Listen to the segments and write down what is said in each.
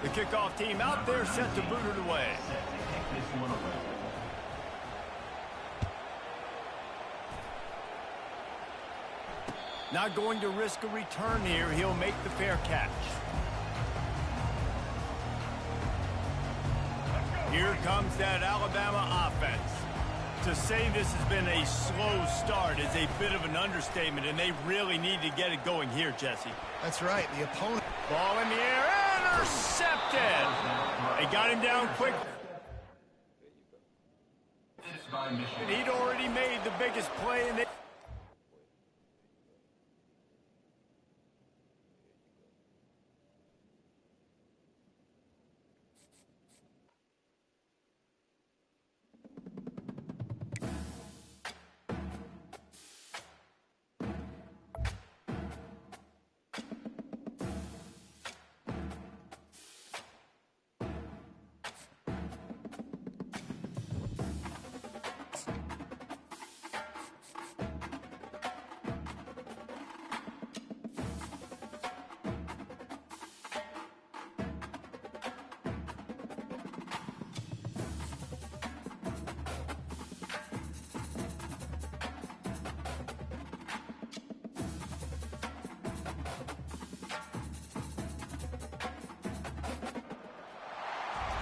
The kickoff team out there set to boot it away. Not going to risk a return here. He'll make the fair catch. Here comes that Alabama offense. To say this has been a slow start is a bit of an understatement, and they really need to get it going here, Jesse. That's right. The opponent. Ball in the air. Intercepted. They got him down quick. He'd already made the biggest play, and they...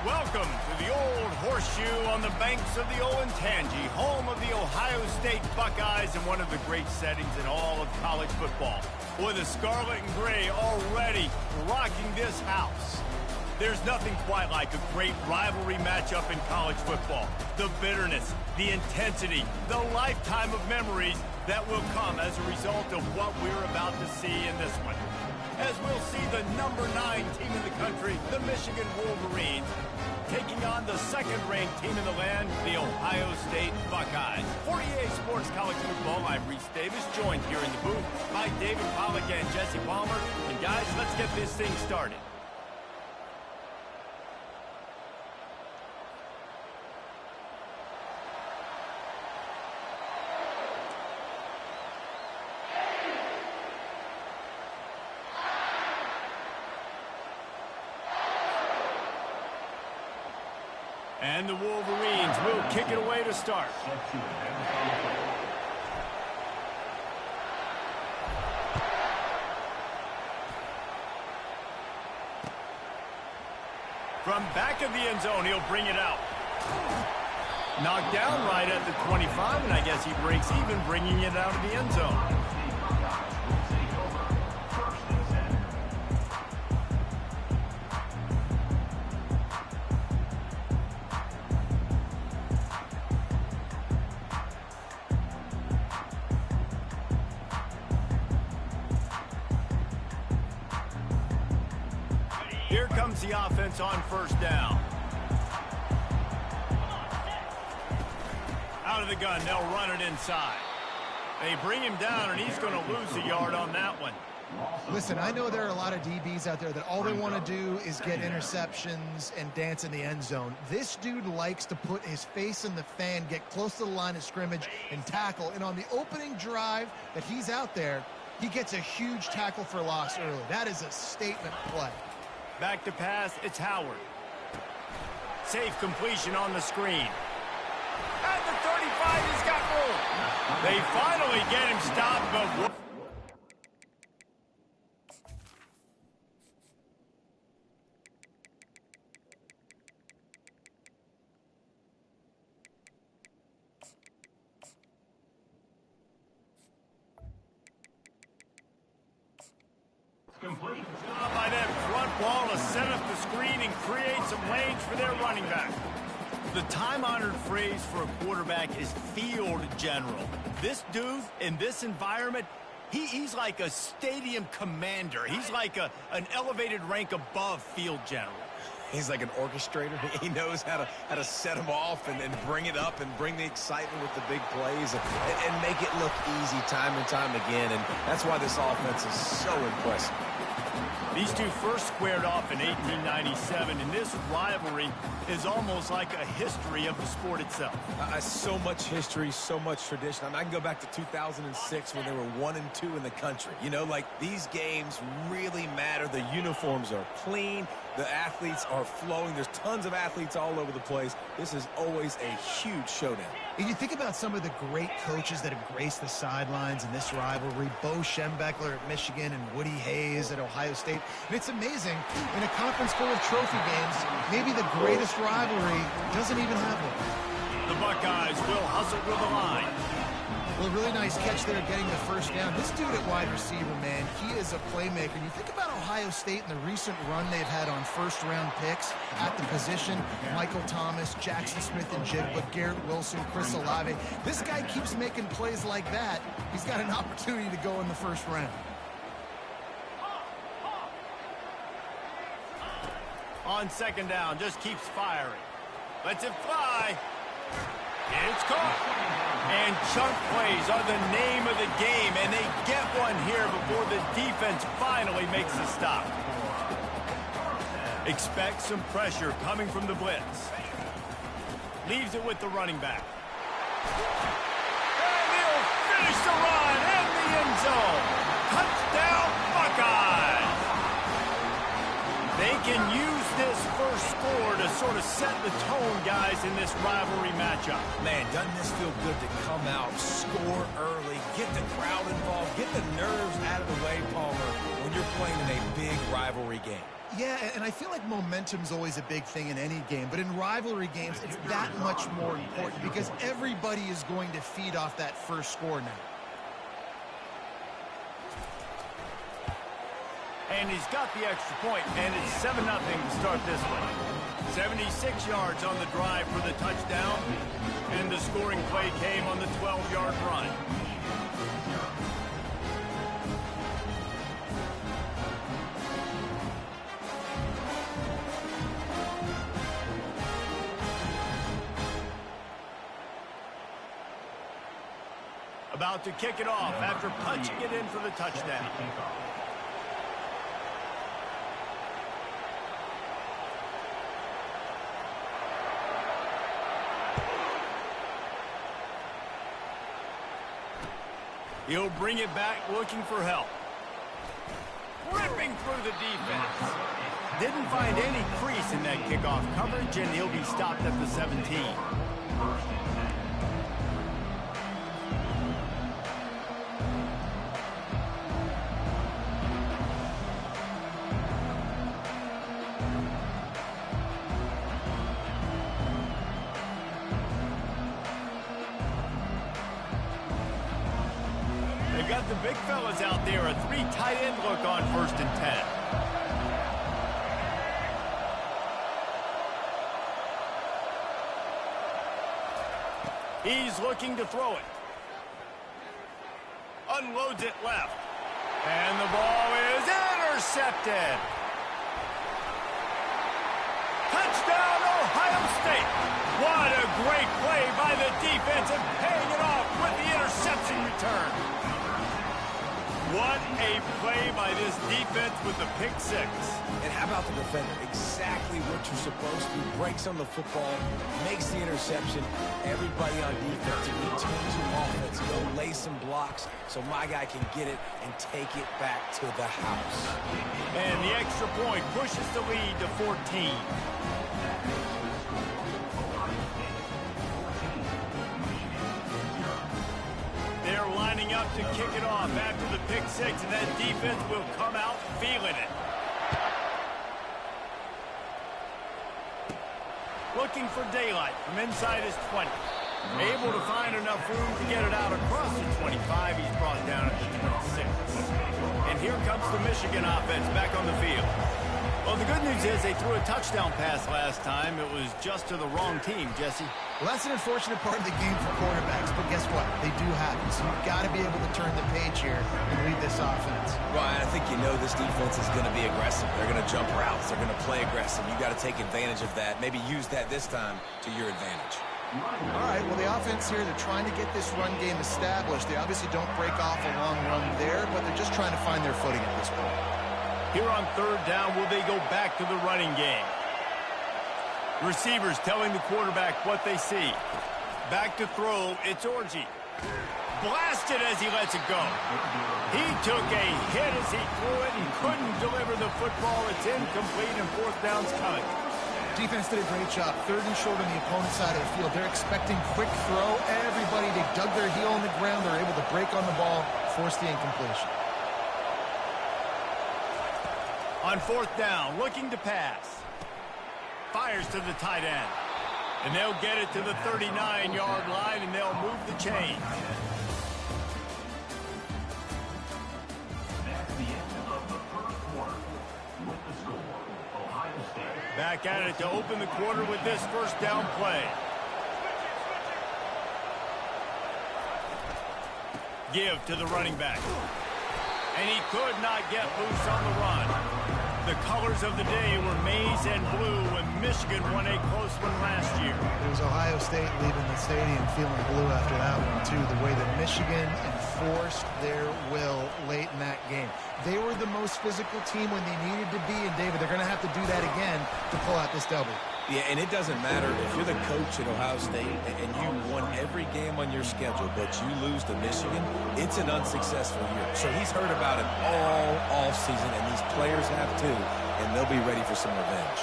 Welcome to the Old Horseshoe on the banks of the Olentangy, home of the Ohio State Buckeyes and one of the great settings in all of college football. Boy, the scarlet and gray already rocking this house. There's nothing quite like a great rivalry matchup in college football. The bitterness, the intensity, the lifetime of memories that will come as a result of what we're about to see in this one. As we'll see the number 9 team in the country, the Michigan Wolverines, taking on the second-ranked team in the land, the Ohio State Buckeyes. 48 Sports College Football, I'm Reese Davis, joined here in the booth by David Pollack and Jesse Palmer. And guys, let's get this thing started. And the Wolverines will kick it away to start. From back of the end zone, he'll bring it out. Knocked down right at the 25, and I guess he breaks even bringing it out of the end zone. Here comes the offense on first down. Out of the gun, they'll run it inside. They bring him down, and he's going to lose a yard on that one. Listen, I know there are a lot of DBs out there that all they want to do is get interceptions and dance in the end zone. This dude likes to put his face in the fan, get close to the line of scrimmage, and tackle. And on the opening drive that he's out there, he gets a huge tackle for loss early. That is a statement play. Back to pass, it's Howard. Safe completion on the screen. At the 35, he's got room. They finally get him stopped, but... Complete. By that front wall to set up the screen and create some range for their running back. The time-honored phrase for a quarterback is field general. This dude, in this environment, he's like a stadium commander. He's like an elevated rank above field general. He's like an orchestrator. He knows how to set them off and bring it up and bring the excitement with the big plays and make it look easy time and time again. And that's why this offense is so impressive. These two first squared off in 1897, and this rivalry is almost like a history of the sport itself. So much history, so much tradition. I mean, I can go back to 2006 when they were 1-2 in the country. You know, like, these games really matter. The uniforms are clean, The athletes are flowing. There's tons of athletes all over the place. This is always a huge showdown. And you think about some of the great coaches that have graced the sidelines in this rivalry, Bo Schembechler at Michigan and Woody Hayes at Ohio State. And it's amazing, in a conference full of trophy games, maybe the greatest rivalry doesn't even have one. The Buckeyes will hustle with the line. Well, a really nice catch there getting the first down. This dude at wide receiver, man, he is a playmaker. You think about Ohio State and the recent run they've had on first-round picks at the position. Michael Thomas, Jackson Smith-Njigba, Garrett Wilson, Chris Olave. This guy keeps making plays like that. He's got an opportunity to go in the first round. On second down, just keeps firing. Lets it fly. It's caught. And chunk plays are the name of the game, and they get one here before the defense finally makes a stop. Expect some pressure coming from the blitz. Leaves it with the running back. And he'll finish the run in the end zone. Touchdown, Buckeyes! They can use this first score to sort of set the tone, guys, in this rivalry matchup. Man, doesn't this feel good to come out, score early, get the crowd involved, get the nerves out of the way, Palmer, when you're playing in a big rivalry game? Yeah, and I feel like momentum's always a big thing in any game, but in rivalry games, it's that much more important because everybody is going to feed off that first score now. And he's got the extra point, and it's 7-0 to start this one. 76 yards on the drive for the touchdown, and the scoring play came on the 12-yard run. About to kick it off after punching it in for the touchdown. He'll bring it back looking for help. Ripping through the defense. Didn't find any crease in that kickoff coverage, and he'll be stopped at the 17. Got the big fellas out there, a 3 tight end look on 1st and 10. He's looking to throw it. Unloads it left. And the ball is intercepted. Touchdown, Ohio State. What a great play by the defense and paying it off with the interception return. What a play by this defense with the pick 6. And how about the defender? Exactly what you're supposed to. Breaks on the football, makes the interception. Everybody on defense returns to offense. Go lay some blocks so my guy can get it and take it back to the house. And the extra point pushes the lead to 14. They're lining up to kick it off after the pick 6, and that defense will come out feeling it. Looking for daylight from inside his 20. Able to find enough room to get it out across the 25. He's brought down at the 26. And here comes the Michigan offense back on the field. Well, the good news is they threw a touchdown pass last time. It was just to the wrong team, Jesse. Well, that's an unfortunate part of the game for quarterbacks, but guess what? They do happen, so you've got to be able to turn the page here and lead this offense. Ryan, I think you know this defense is going to be aggressive. They're going to jump routes. They're going to play aggressive. You've got to take advantage of that. Maybe use that this time to your advantage. All right, well, the offense here, they're trying to get this run game established. They obviously don't break off a long run there, but they're just trying to find their footing at this point. Here on 3rd down, will they go back to the running game? Receivers telling the quarterback what they see. Back to throw, it's Orji. blasted as he lets it go. He took a hit as he threw it and couldn't deliver the football. It's incomplete and fourth down's coming. Defense did a great job. Third and short on the opponent's side of the field. They're expecting quick throw. Everybody, they dug their heel on the ground. They're able to break on the ball, force the incompletion. On fourth down, looking to pass. Fires to the tight end. And they'll get it to the 39-yard line, and they'll move the chain. Back at it to open the quarter with this first down play. Give to the running back. And he could not get loose on the run. The colors of the day were maize and blue when Michigan won a close one last year. It was Ohio State leaving the stadium feeling blue after that one, too. The way that Michigan enforced their will late in that game. They were the most physical team when they needed to be, and David, they're going to have to do that again to pull out this W. Yeah, and it doesn't matter if you're the coach at Ohio State and you won every game on your schedule, but you lose to Michigan, it's an unsuccessful year. So he's heard about it all offseason, and these players have too, and they'll be ready for some revenge.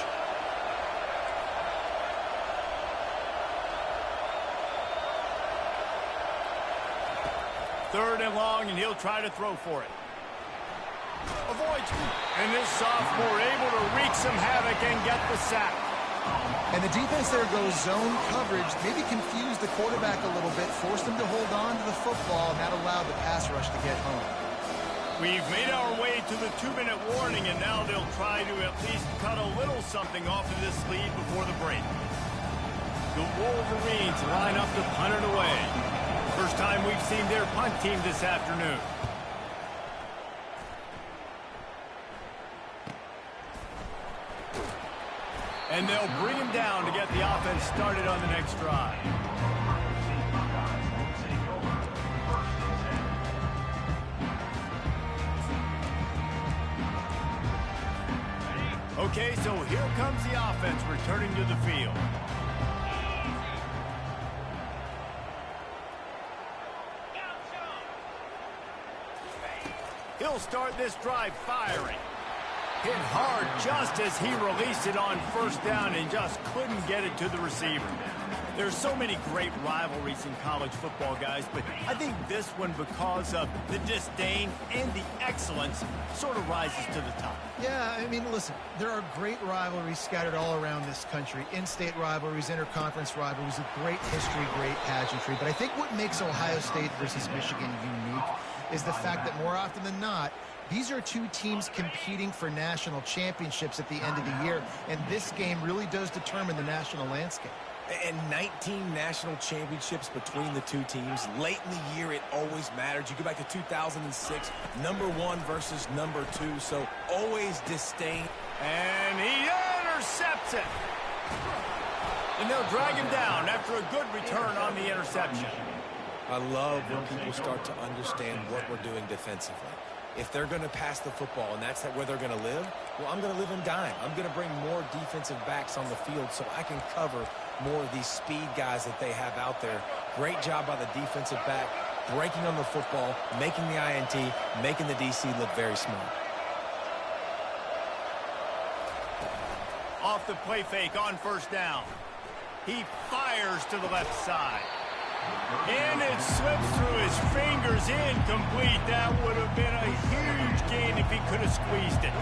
Third and long, and he'll try to throw for it. Avoids, and this sophomore able to wreak some havoc and get the sack. And the defense there goes zone coverage, maybe confused the quarterback a little bit, forced him to hold on to the football, and that allowed the pass rush to get home. We've made our way to the 2-minute warning, and now they'll try to at least cut a little something off of this lead before the break. The Wolverines line up to punt it away. First time we've seen their punt team this afternoon. And they'll bring him down to get the offense started on the next drive. Okay, so here comes the offense returning to the field. He'll start this drive firing. Hit hard just as he released it on first down and just couldn't get it to the receiver. There's so many great rivalries in college football, guys, but I think this one, because of the disdain and the excellence, sort of rises to the top. Yeah, I mean, listen, there are great rivalries scattered all around this country. In-state rivalries, interconference rivalries, with great history, great pageantry. But I think what makes Ohio State versus Michigan unique is the fact that more often than not, these are two teams competing for national championships at the end of the year, and this game really does determine the national landscape. And 19 national championships between the two teams. Late in the year, it always mattered. You go back to 2006, number 1 versus number 2, so always disdain. And he intercepts it. And they'll drag him down after a good return on the interception. I love when people start to understand what we're doing defensively. If they're going to pass the football and that's where they're going to live, well, I'm going to live in dime. I'm going to bring more defensive backs on the field so I can cover more of these speed guys that they have out there. Great job by the defensive back, breaking on the football, making the INT, making the DC look very smart. Off the play fake on first down. He fires to the left side. And it slips through his fingers, incomplete. That would have been a huge gain if he could have squeezed it.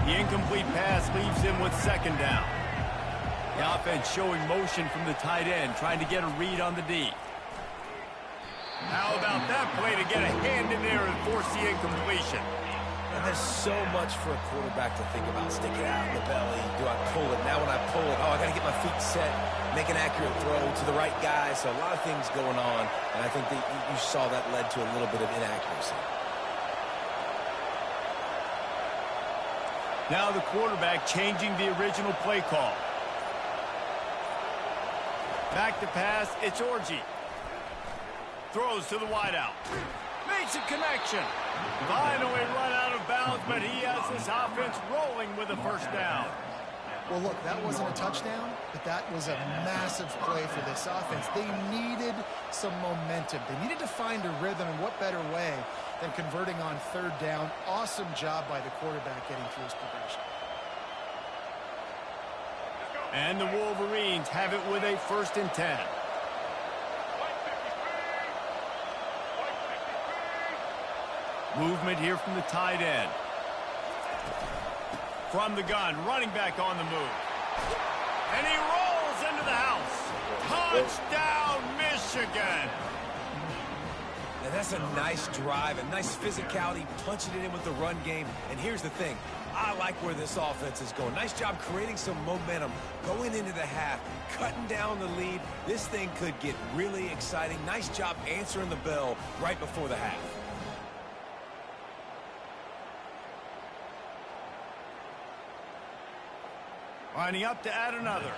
The incomplete pass leaves him with second down. The offense showing motion from the tight end, trying to get a read on the D. How about that play to get a hand in there and force the incompletion? And there's so much for a quarterback to think about. Stick it out in the belly. Do I pull it? Now when I pull it, I got to get my feet set, make an accurate throw to the right guy. So a lot of things going on, and I think that you saw that led to a little bit of inaccuracy. Now the quarterback changing the original play call. Back to pass, it's Orji. Throws to the wideout. Makes a connection. Finally run out of bounds, but he has this offense rolling with a first down. Well, look, that wasn't a touchdown, but that was a massive play for this offense. They needed some momentum. They needed to find a rhythm, and what better way than converting on third down. Awesome job by the quarterback getting through his progression. And the Wolverines have it with a 1st and 10. Movement here from the tight end. From the gun, running back on the move. And he rolls into the house. Touchdown, Michigan. And that's a nice drive, a nice physicality, punching it in with the run game. And here's the thing. I like where this offense is going. Nice job creating some momentum, going into the half, cutting down the lead. This thing could get really exciting. Nice job answering the bell right before the half. Lining up to add another.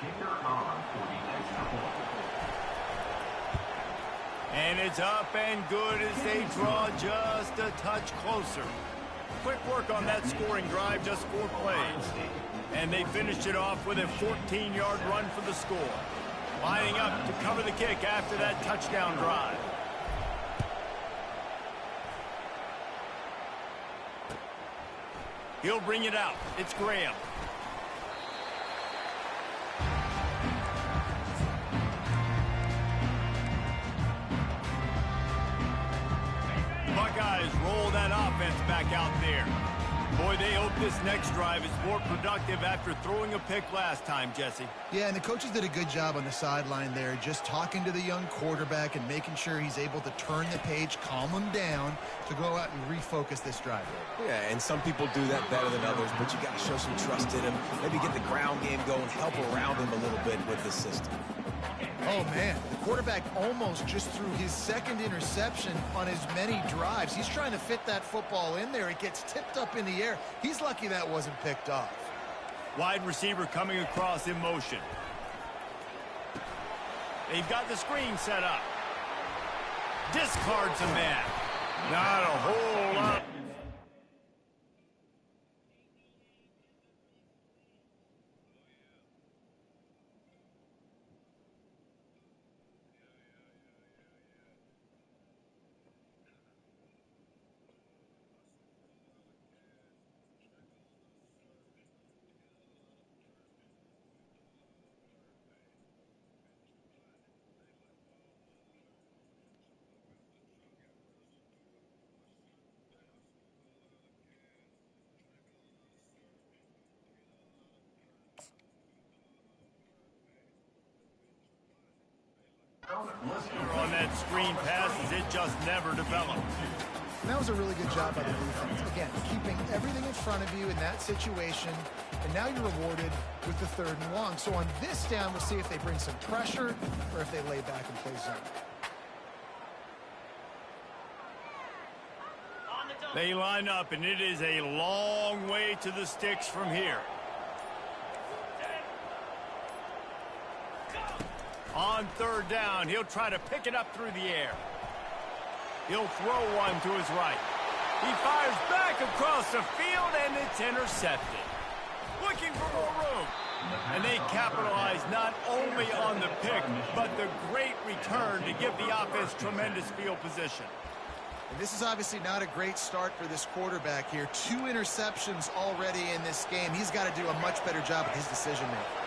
And it's up and good as they draw just a touch closer. Quick work on that scoring drive, just 4 plays. And they finished it off with a 14-yard run for the score. Lining up to cover the kick after that touchdown drive. He'll bring it out. It's Graham. Buckeyes roll that offense back out there. Boy, they hope this next drive is more productive after throwing a pick last time, Jesse. Yeah, and the coaches did a good job on the sideline there, just talking to the young quarterback and making sure he's able to turn the page, calm him down to go out and refocus this drive. Yeah, and some people do that better than others, but you got to show some trust in him. Maybe get the ground game going, help around him a little bit with the system. Oh, man, the quarterback almost just threw his 2nd interception on as many drives. He's trying to fit that football in there. It gets tipped up in the air. He's lucky that wasn't picked off. Wide receiver coming across in motion. They've got the screen set up. Discards a man. Not a whole lot. On that screen passes, it just never developed. And that was a really good job by the defense. Again, keeping everything in front of you in that situation, and now you're rewarded with the 3rd and long. So on this down, we'll see if they bring some pressure or if they lay back and play zone. They line up, and it is a long way to the sticks from here. On 3rd down, he'll try to pick it up through the air. He'll throw one to his right. He fires back across the field, and it's intercepted. Looking for more room. And they capitalize not only on the pick, but the great return to give the offense tremendous field position. And this is obviously not a great start for this quarterback here. 2 interceptions already in this game. He's got to do a much better job with his decision-making.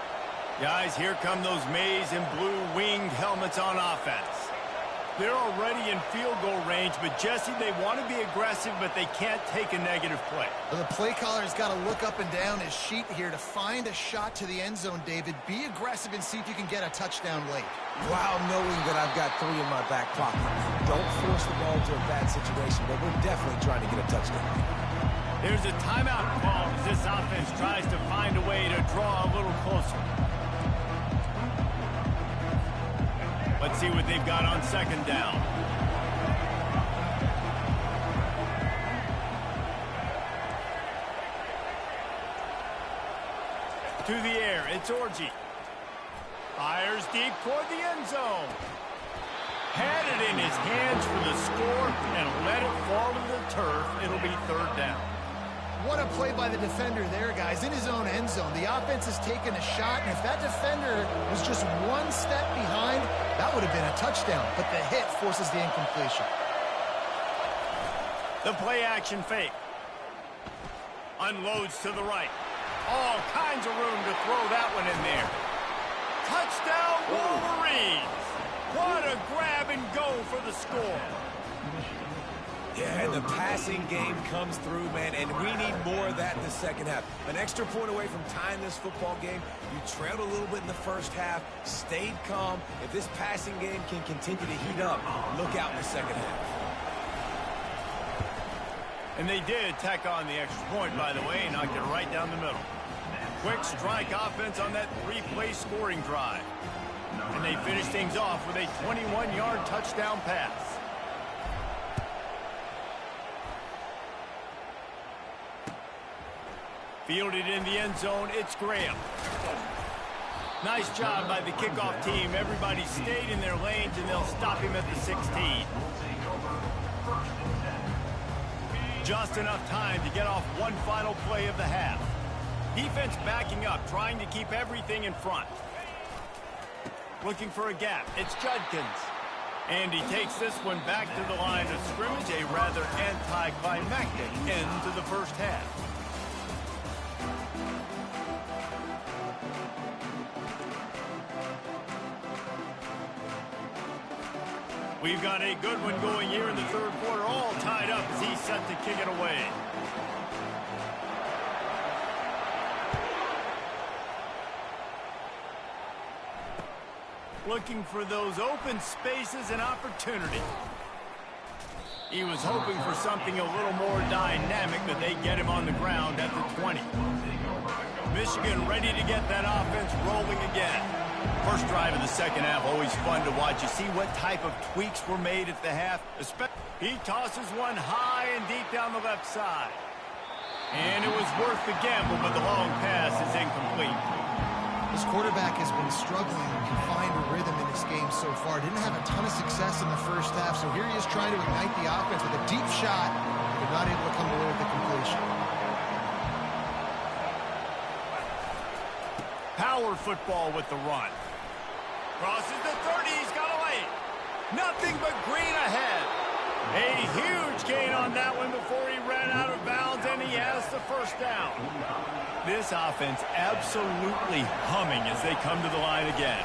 Guys, here come those maize and blue winged helmets on offense. They're already in field goal range, but Jesse, they want to be aggressive, but they can't take a negative play. Well, the play caller has got to look up and down his sheet here to find a shot to the end zone, David. Be aggressive and see if you can get a touchdown late. While knowing that I've got 3 in my back pocket. Don't force the ball into a bad situation, but we're definitely trying to get a touchdown. There's a timeout call as this offense tries to find a way to draw a little closer. Let's see what they've got on 2nd down. To the air, it's Orji. Fires deep toward the end zone. Had it in his hands for the score and let it fall to the turf. It'll be 3rd down. What a play by the defender there, guys. In his own end zone, the offense has taken a shot, and if that defender was just one step behind, that would have been a touchdown. But the hit forces the incompletion. The play action fake. Unloads to the right. All kinds of room to throw that one in there. Touchdown, Wolverines! What a grab and go for the score. Yeah, and the passing game comes through, man, and we need more of that in the second half. An extra point away from tying this football game. You trailed a little bit in the first half, stayed calm. If this passing game can continue to heat up, look out in the second half. And they did tack on the extra point, by the way, and knocked it right down the middle. Quick strike offense on that three-play scoring drive. And they finish things off with a 21-yard touchdown pass. Fielded in the end zone, it's Graham. Nice job by the kickoff team. Everybody stayed in their lanes, and they'll stop him at the 16. Just enough time to get off one final play of the half. Defense backing up, trying to keep everything in front. Looking for a gap. It's Judkins. And he takes this one back to the line of scrimmage. A rather anticlimactic end to the first half. We've got a good one going here in the third quarter, all tied up as he's set to kick it away. Looking for those open spaces and opportunity. He was hoping for something a little more dynamic, but they get him on the ground at the 20. Michigan ready to get that offense rolling again. First drive of the second half, always fun to watch. You see what type of tweaks were made at the half. He tosses one high and deep down the left side. And it was worth the gamble, but the long pass is incomplete. This quarterback has been struggling to find a rhythm in this game so far. Didn't have a ton of success in the first half, so here he is trying to ignite the offense with a deep shot, but not able to come away with the completion. Power football with the run. Crosses the 30, he's got a lane. Nothing but green ahead. A huge gain on that one before he ran out of bounds, and he has the first down. This offense absolutely humming as they come to the line again.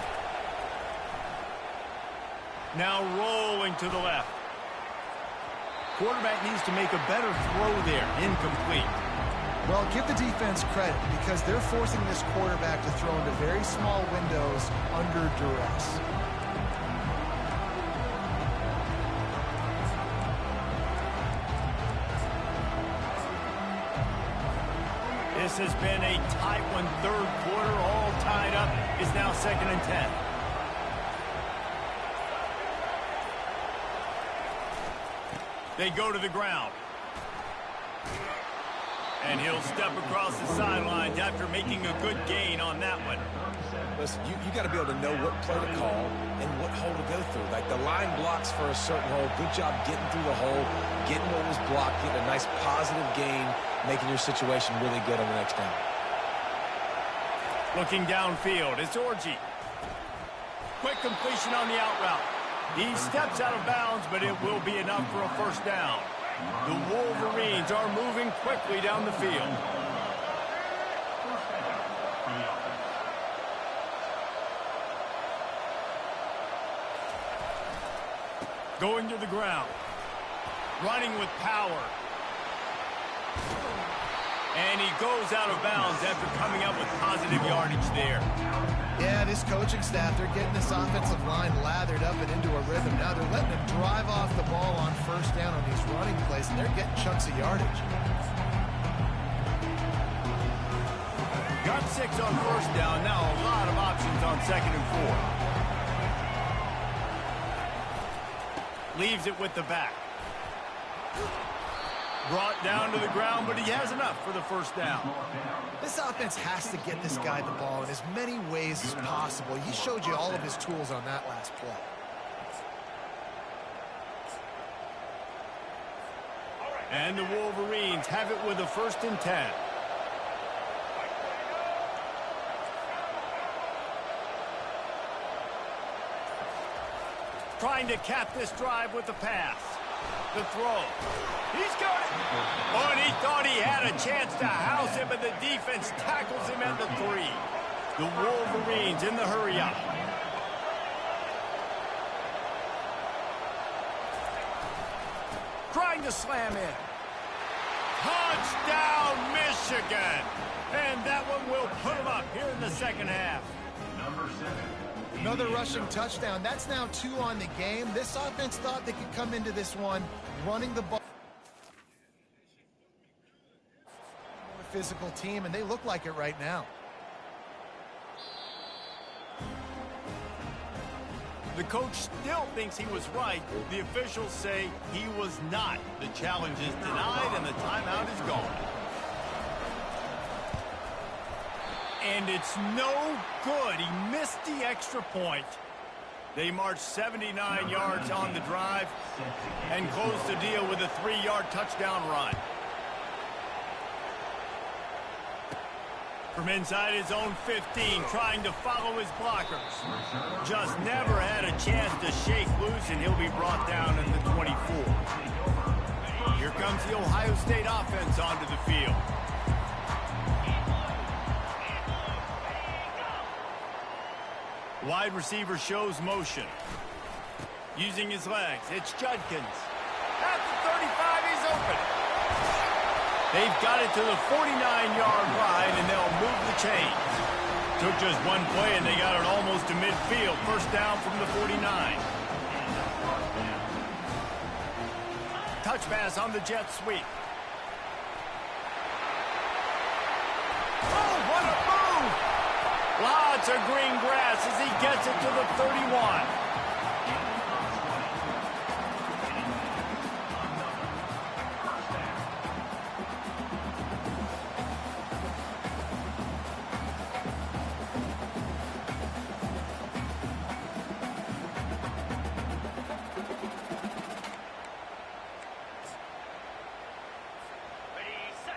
Now rolling to the left. Quarterback needs to make a better throw there. Incomplete. Well, give the defense credit because they're forcing this quarterback to throw into very small windows under duress. This has been a tight one. Third quarter, all tied up. Is now 2nd and 10. They go to the ground. And he'll step across the sidelines after making a good gain on that one. Listen, you got to be able to know what play to call and what hole to go through. Like the line blocks for a certain hole. Good job getting through the hole, getting what was blocked, getting a nice positive gain, making your situation really good on the next down. Looking downfield, it's Orji. Quick completion on the out route. He steps out of bounds, but it will be enough for a first down. The Wolverines are moving quickly down the field. Going to the ground. Running with power. And he goes out of bounds after coming up with positive yardage there. Yeah, this coaching staff, they're getting this offensive line lathered up and into a rhythm. Now they're letting them drive off the ball on first down on these running plays, and they're getting chunks of yardage. Got 6 on first down. Now a lot of options on 2nd and 4. Leaves it with the back. Brought down to the ground, but he has enough for the first down. This offense has to get this guy the ball in as many ways as possible. He showed you all of his tools on that last play. And the Wolverines have it with a 1st and 10. Trying to cap this drive with the pass. The throw. He's got it. Oh, and he thought he had a chance to house him, but the defense tackles him at the 3. The Wolverines in the hurry up. Trying to slam in. Touchdown, Michigan. And that one will put him up here in the 2nd half. Number 7. Another rushing touchdown. That's now 2 on the game. This offense thought they could come into this one running the ball. Physical team, and they look like it right now. The coach still thinks he was right. The officials say he was not. The challenge is denied, and the timeout is gone. And it's no good. He missed the extra point. They marched 79 yards on the drive and closed the deal with a 3-yard touchdown run. From inside his own 15, trying to follow his blockers. Just never had a chance to shake loose, and he'll be brought down in the 24. Here comes the Ohio State offense onto the field. Wide receiver shows motion. Using his legs, it's Judkins. At the 35, he's open. They've got it to the 49-yard line, and they'll move the chains. Took just one play, and they got it almost to midfield. 1st down from the 49. Touch pass on the jet sweep. Oh, what a move! Lots of green grass as he gets it to the 31.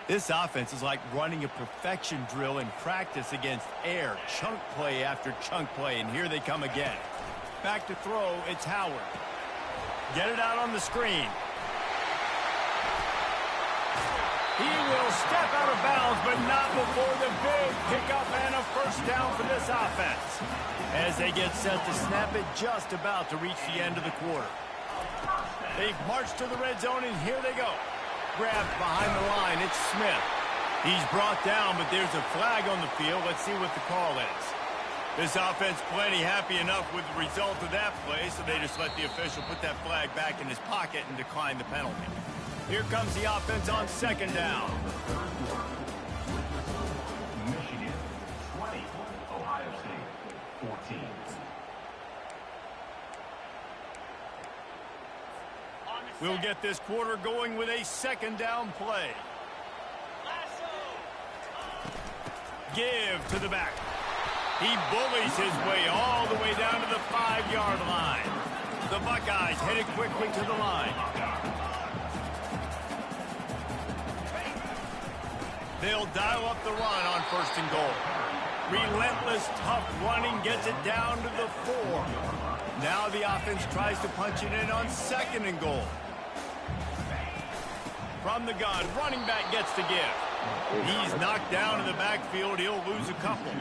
This offense is like running a perfection drill in practice against air. Chunk play after chunk play, and here they come again. Back to throw, it's Howard. Get it out on the screen. He will step out of bounds, but not before the big pickup and a 1st down for this offense. As they get set to snap it, just about to reach the end of the quarter. They've marched to the red zone, and here they go. Grabbed behind the line, it's Smith. He's brought down, but there's a flag on the field. Let's see what the call is. This offense plenty happy enough with the result of that play, so they just let the official put that flag back in his pocket and decline the penalty. Here comes the offense on 2nd down. Michigan 20, Ohio State 14. We'll get this quarter going with a 2nd down play. Give to the back. He bullies his way all the way down to the 5-yard line. The Buckeyes headed quickly to the line. They'll dial up the run on 1st and goal. Relentless, tough running gets it down to the 4. Now the offense tries to punch it in on 2nd and goal. From the gun, running back gets to give. He's knocked down in the backfield. He'll lose a couple.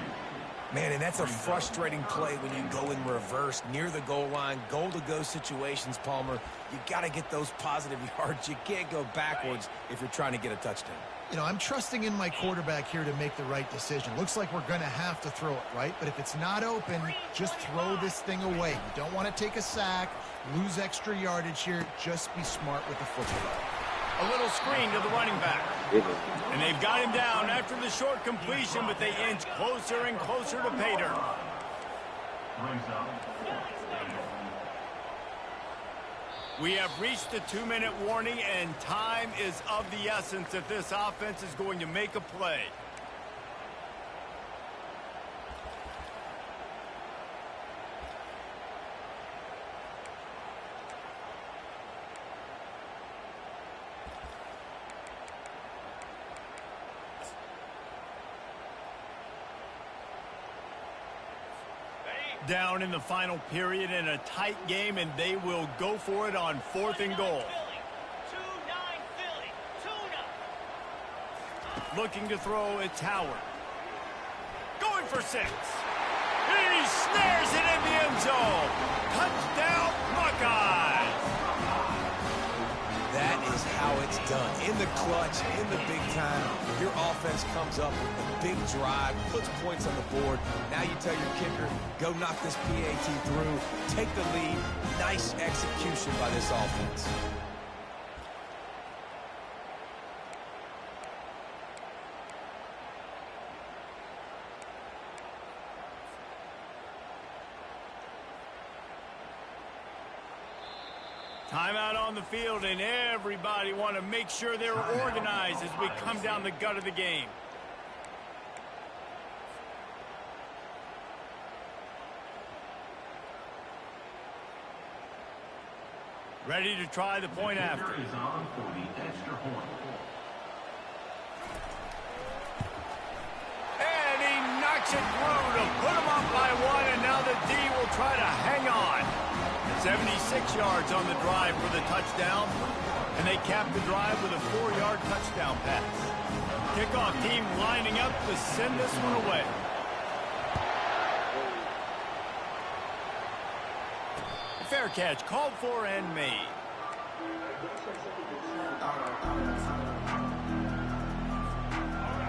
Man, and that's a frustrating play when you go in reverse near the goal line, goal-to-go situations, Palmer. You got to get those positive yards. You can't go backwards if you're trying to get a touchdown. You know, I'm trusting in my quarterback here to make the right decision. Looks like we're going to have to throw it, right? But if it's not open, just throw this thing away. You don't want to take a sack, lose extra yardage here. Just be smart with the football. A little screen to the running back. And they've got him down after the short completion, but they inch closer and closer to pay dirt. We have reached the 2-minute warning, and time is of the essence if this offense is going to make a play. Down in the final period in a tight game, and they will go for it on 4th and goal. Looking to throw, it's Howard. Going for 6. He snares it in the end zone. Touchdown, Buckeyes. That is how it's done. In the clutch, in the big time, your offense comes up with a big drive, puts points on the board. Now you tell your kicker, go knock this PAT through, take the lead. Nice execution by this offense. Timeout on the field, and everybody want to make sure they're organized as we come down the gut of the game. Ready to try the point after. Is on for the extra point. And he knocks it through to put him up by 1, and now the D will try to hang on. 76 yards on the drive for the touchdown, and they cap the drive with a 4-yard touchdown pass. Kickoff team lining up to send this one away. Fair catch called for and made.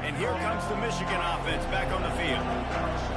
And here comes the Michigan offense back on the field.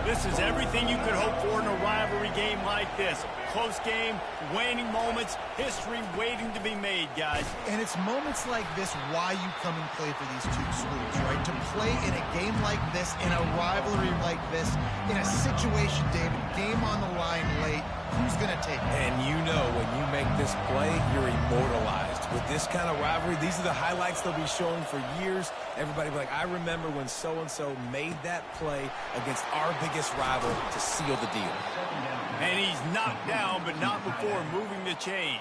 This is everything you could hope for in a rivalry game like this. Close game, waning moments, history waiting to be made, guys. And it's moments like this why you come and play for these two schools, right? To play in a game like this, in a rivalry like this, in a situation, David, game on the line late, who's going to take it? And you know when you make this play, you're immortalized. With this kind of rivalry, these are the highlights they'll be showing for years. Everybody will be like, I remember when so-and-so made that play against our biggest rival to seal the deal. And he's knocked down, but not before moving the chains.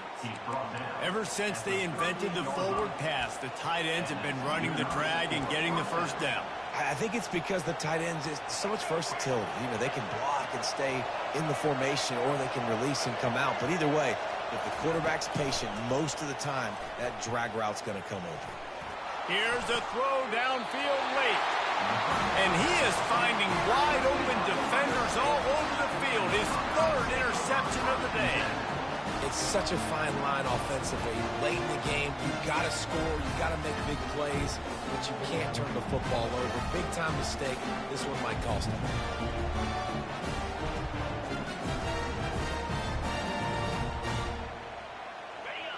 Ever since they invented the forward pass, the tight ends have been running the drag and getting the first down. I think it's because the tight ends is so much versatility. You know, they can block and stay in the formation, or they can release and come out. But either way, if the quarterback's patient most of the time, that drag route's going to come open. Here's a throw downfield late. And he is finding wide open defenders all over the field. His 3rd interception of the day. It's such a fine line offensively. Late in the game, you've got to score, you've got to make big plays, but you can't turn the football over. Big time mistake. This one might cost him.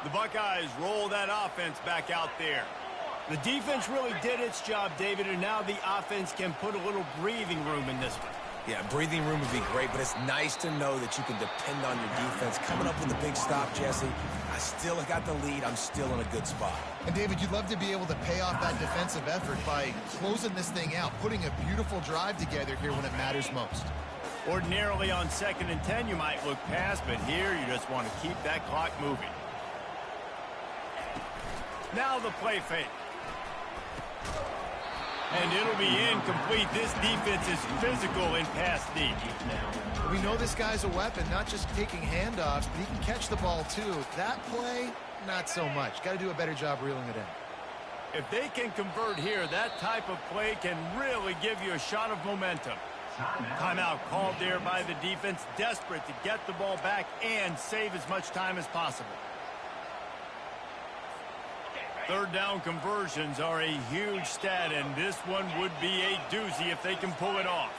The Buckeyes roll that offense back out there. The defense really did its job, David, and now the offense can put a little breathing room in this one. Yeah, breathing room would be great, but it's nice to know that you can depend on your defense. Coming up with a big stop, Jesse. I still got the lead. I'm still in a good spot. And, David, you'd love to be able to pay off that defensive effort by closing this thing out, putting a beautiful drive together here when it matters most. Ordinarily on 2nd and 10, you might look past, but here you just want to keep that clock moving. Now the play fake. And it'll be incomplete. This defense is physical in pass D. We know this guy's a weapon, not just taking handoffs, but he can catch the ball too. That play, not so much. Got to do a better job reeling it in. If they can convert here, that type of play can really give you a shot of momentum. Timeout called there by the defense, desperate to get the ball back and save as much time as possible. 3rd down conversions are a huge stat, and this one would be a doozy if they can pull it off.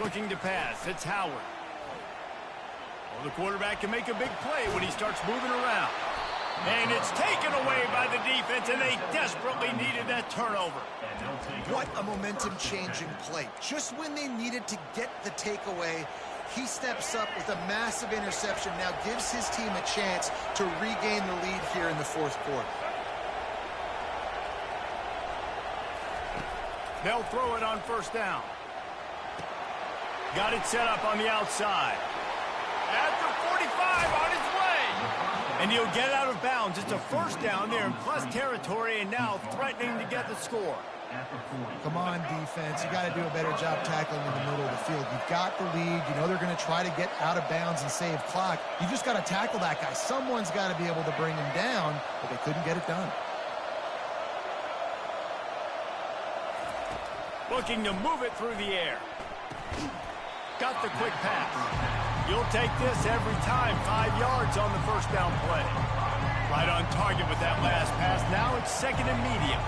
Looking to pass, it's Howard. Well, the quarterback can make a big play when he starts moving around. And it's taken away by the defense, and they desperately needed that turnover. What a momentum-changing play. Just when they needed to get the takeaway, he steps up with a massive interception, now gives his team a chance to regain the lead here in the 4th quarter. They'll throw it on 1st down. Got it set up on the outside. at the 45 on his way. And he'll get out of bounds. It's a first down there in plus territory, and now threatening to get the score. Come on, defense. You got to do a better job tackling in the middle of the field. You've got the lead. You know they're going to try to get out of bounds and save clock. You just got to tackle that guy. Someone's got to be able to bring him down, but they couldn't get it done. Looking to move it through the air. Got the quick pass. You'll take this every time. 5 yards on the first down play. Right on target with that last pass. Now it's second and medium.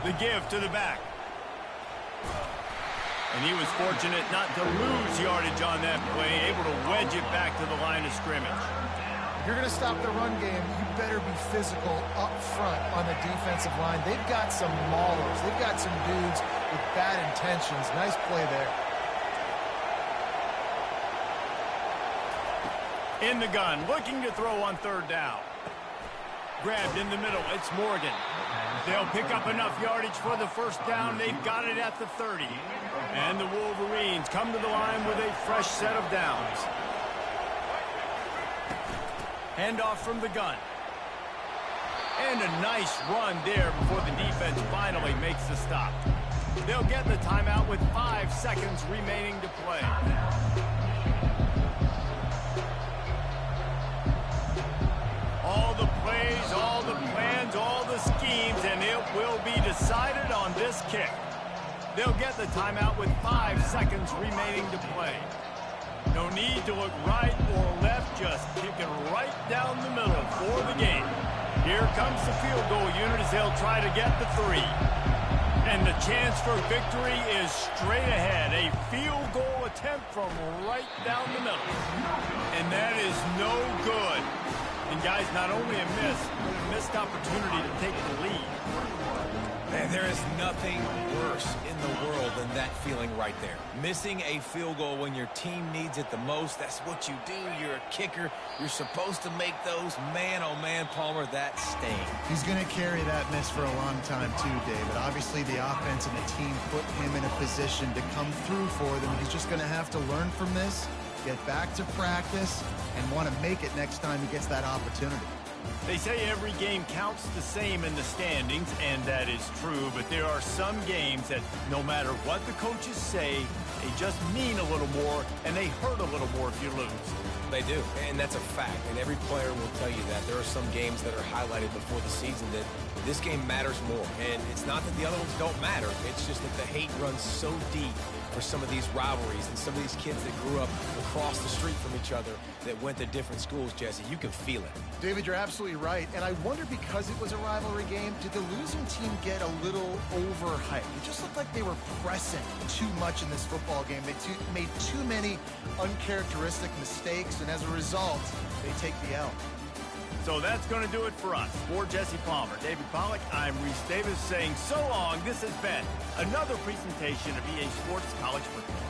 The give to the back. And he was fortunate not to lose yardage on that play, able to wedge it back to the line of scrimmage. If you're going to stop the run game, you better be physical up front on the defensive line. They've got some maulers. They've got some dudes with bad intentions. Nice play there. In the gun, looking to throw on third down. Grabbed in the middle, it's Morgan. They'll pick up enough yardage for the first down. They've got it at the 30. And the Wolverines come to the line with a fresh set of downs. Handoff from the gun. And a nice run there before the defense finally makes the stop. They'll get the timeout with 5 seconds remaining to play. All the plays, all the plans, all the schemes, and it will be decided on this kick. They'll get the timeout with 5 seconds remaining to play. No need to look right or left, just kick it right down the middle for the game. Here comes the field goal unit as they'll try to get the 3. And the chance for victory is straight ahead. A field goal attempt from right down the middle. And that is no good. And guys, not only a miss, but a missed opportunity to take the lead. Man, there is nothing worse in the world than that feeling right there. Missing a field goal when your team needs it the most, that's what you do. You're a kicker. You're supposed to make those. Man, oh man, Palmer, that stings. He's going to carry that miss for a long time too, David. Obviously, the offense and the team put him in a position to come through for them. He's just going to have to learn from this, get back to practice, and want to make it next time he gets that opportunity. They say every game counts the same in the standings, and that is true, but there are some games that no matter what the coaches say, they just mean a little more, and they hurt a little more if you lose. They do, and that's a fact, and every player will tell you that. There are some games that are highlighted before the season that this game matters more, and it's not that the other ones don't matter. It's just that the hate runs so deep for some of these rivalries and some of these kids that grew up across the street from each other that went to different schools, Jesse. You can feel it. David, you're absolutely right, and I wonder, because it was a rivalry game, did the losing team get a little overhyped? It just looked like they were pressing too much in this football game. They made too many uncharacteristic mistakes, and as a result, they take the L. So that's going to do it for us. For Jesse Palmer, David Pollack, I'm Reese Davis saying so long. This has been another presentation of EA Sports College Football.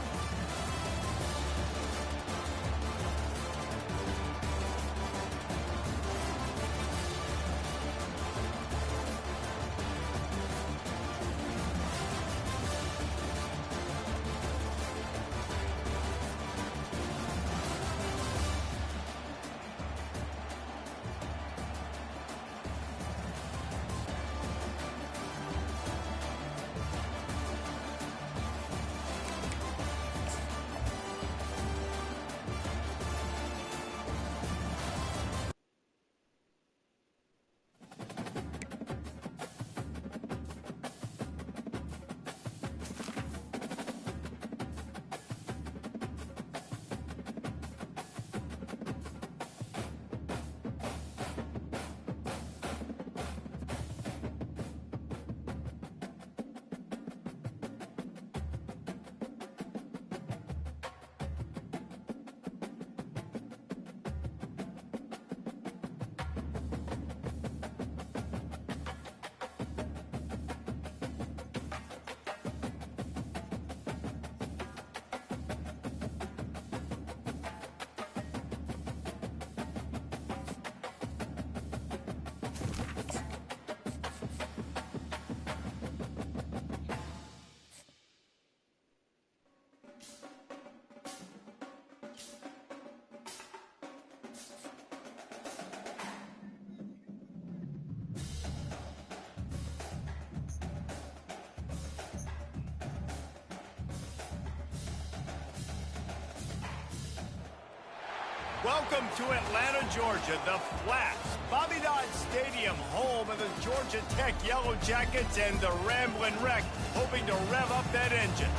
Welcome to Atlanta, Georgia, the Flats, Bobby Dodd Stadium, home of the Georgia Tech Yellow Jackets and the Ramblin' Wreck, hoping to rev up that engine.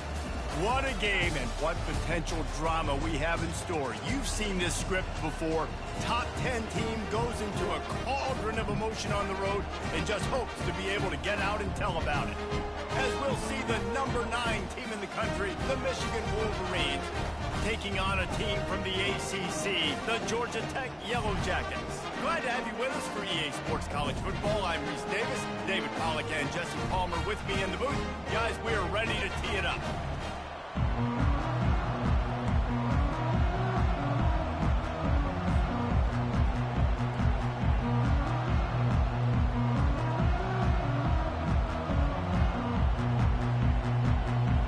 What a game and what potential drama we have in store. You've seen this script before. Top 10 team goes into a cauldron of emotion on the road and just hopes to be able to get out and tell about it. As we'll see the number 9 team in the country, the Michigan Wolverines, taking on a team from the ACC, the Georgia Tech Yellow Jackets. Glad to have you with us for EA Sports College Football. I'm Reese Davis, David Pollack and Jesse Palmer with me in the booth. Guys, we are ready to tee it up.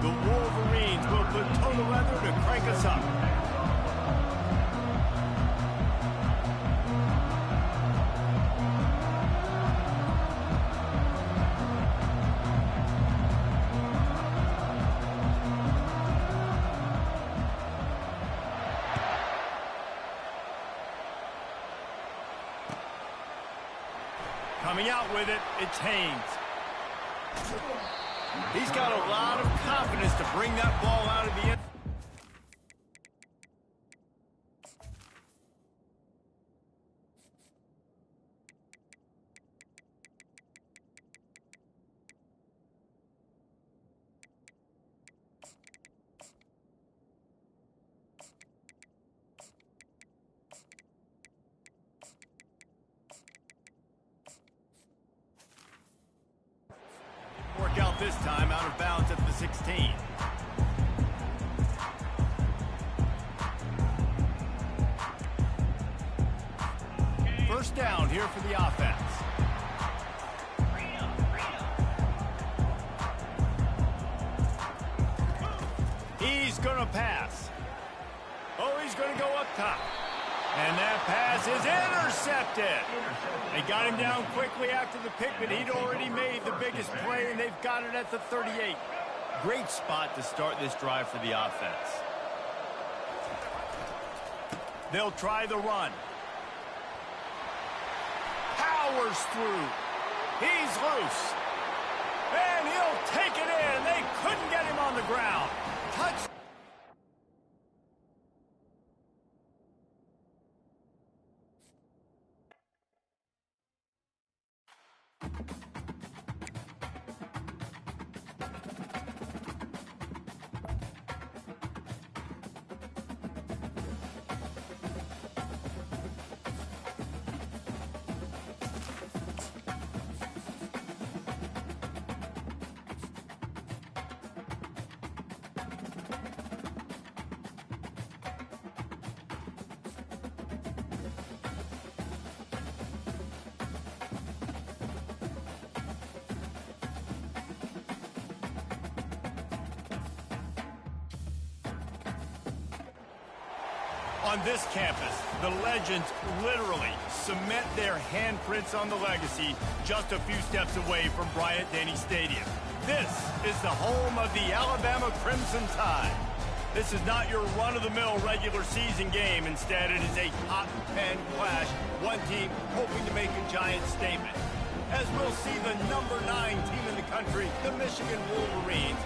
The Wolverines will put total leather to crank us up. Coming out with it, it's Haynes. He's got a lot of confidence to bring that ball out of the end. Work out this time, out of bounds at the 16. First down here for the offense. He's gonna pass. Oh, he's gonna go up top. And that pass is intercepted. They got him down quickly after the pick, but he'd already made the biggest play, and they've got it at the 38. Great spot to start this drive for the offense. They'll try the run. Powers through. He's loose. And he'll take it in. They couldn't get him on the ground. Touch. On this campus, the legends literally cement their handprints on the legacy just a few steps away from Bryant-Denny Stadium. This is the home of the Alabama Crimson Tide. This is not your run-of-the-mill regular season game. Instead, it is a top-10 clash, one team hoping to make a giant statement. As we'll see the number 9 team in the country, the Michigan Wolverines,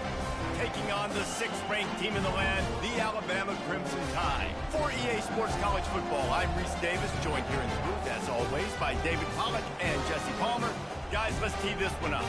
taking on the 6th-ranked team in the land, the Alabama Crimson Tide. For EA Sports College Football, I'm Reese Davis, joined here in the booth, as always, by David Pollack and Jesse Palmer. Guys, let's tee this one up.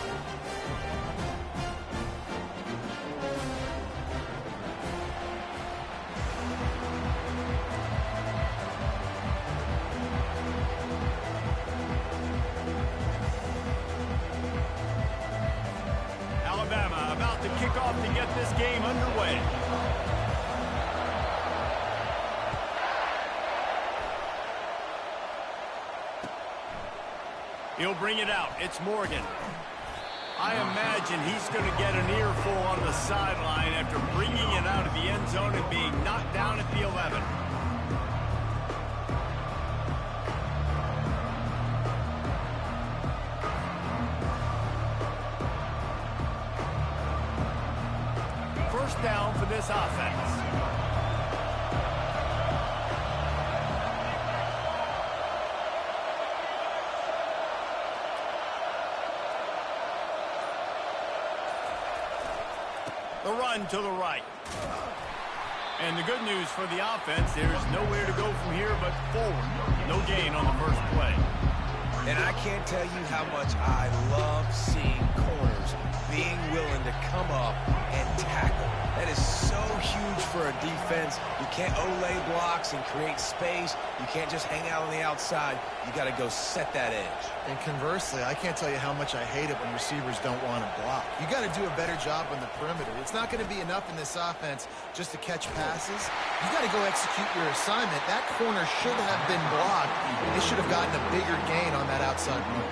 Alabama about to kick off to get this game underway. He'll bring it out. It's Morgan. I imagine he's going to get an earful on the sideline after bringing it out of the end zone and being knocked down at the 11. First down for this offense. The run to the right. And the good news for the offense, there's nowhere to go from here but forward. No gain on the first play. And I can't tell you how much I love seeing corners being willing to come up and tackle. That is so huge for a defense. You can't olay blocks and create space. You can't just hang out on the outside. You got to go set that edge. And conversely, I can't tell you how much I hate it when receivers don't want to block. You got to do a better job on the perimeter. It's not going to be enough in this offense just to catch passes. You got to go execute your assignment. That corner should have been blocked. They should have gotten a bigger gain on that outside run.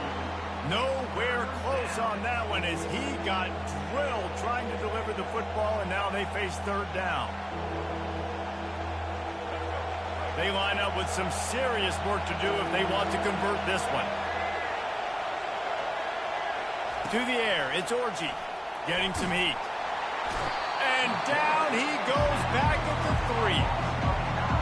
Nowhere close on that one as he got drilled trying to deliver the football, and now they face third down. They line up with some serious work to do if they want to convert this one. To the air, it's Orji getting some heat. And down he goes back at the 3.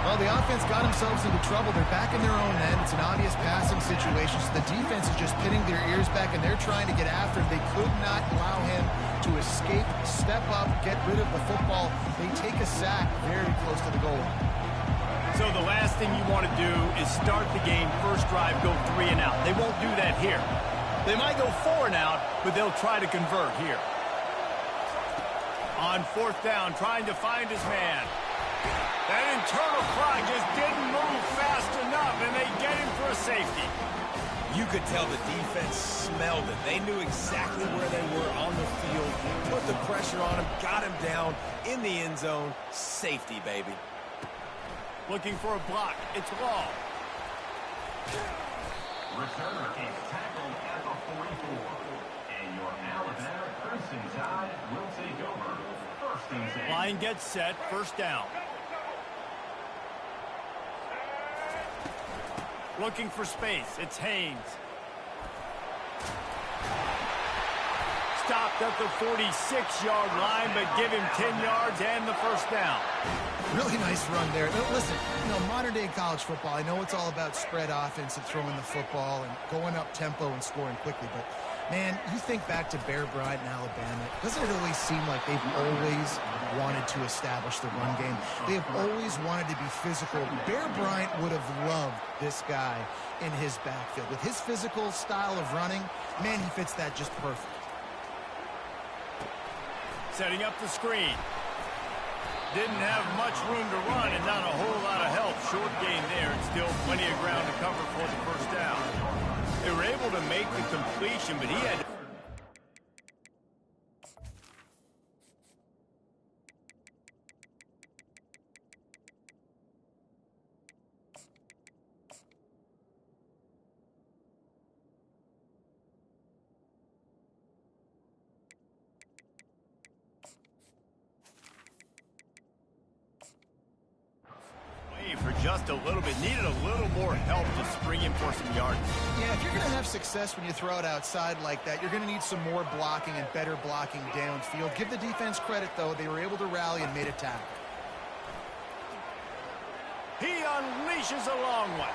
Well, the offense got themselves into trouble. They're back in their own end. It's an obvious passing situation. So the defense is just pinning their ears back, and they're trying to get after him. They could not allow him to escape, step up, get rid of the football. They take a sack very close to the goal line. So the last thing you want to do is start the game, first drive, go 3 and out. They won't do that here. They might go 4 and out, but they'll try to convert here. On fourth down, trying to find his man. That internal clock just didn't move fast enough, and they get him for a safety. You could tell the defense smelled it. They knew exactly where they were on the field, put the pressure on him, got him down in the end zone. Safety, baby. Looking for a block. It's Law. Returner is tackled at the 44. And your Alabama Crimson Tide will take over. First and 10. Line gets set. First down. Looking for space. It's Haynes. Stopped at the 46-yard line, but give him 10 yards and the first down. Really nice run there. Now, listen, modern-day college football, I know it's all about spread offense and throwing the football and going up tempo and scoring quickly, but, man, you think back to Bear Bryant in Alabama, doesn't it always seem like they've always wanted to establish the run game? They have always wanted to be physical. Bear Bryant would have loved this guy in his backfield. With his physical style of running, man, he fits that just perfect. Setting up the screen. Didn't have much room to run and not a whole lot of help. Short gain there and still plenty of ground to cover for the first down. They were able to make the completion, but he had to... for just a little bit. Needed a little more help to spring him for some yards. Yeah, if you're going to have success when you throw it outside like that, you're going to need some more blocking and better blocking downfield. Give the defense credit, though. They were able to rally and made a tackle. He unleashes a long one.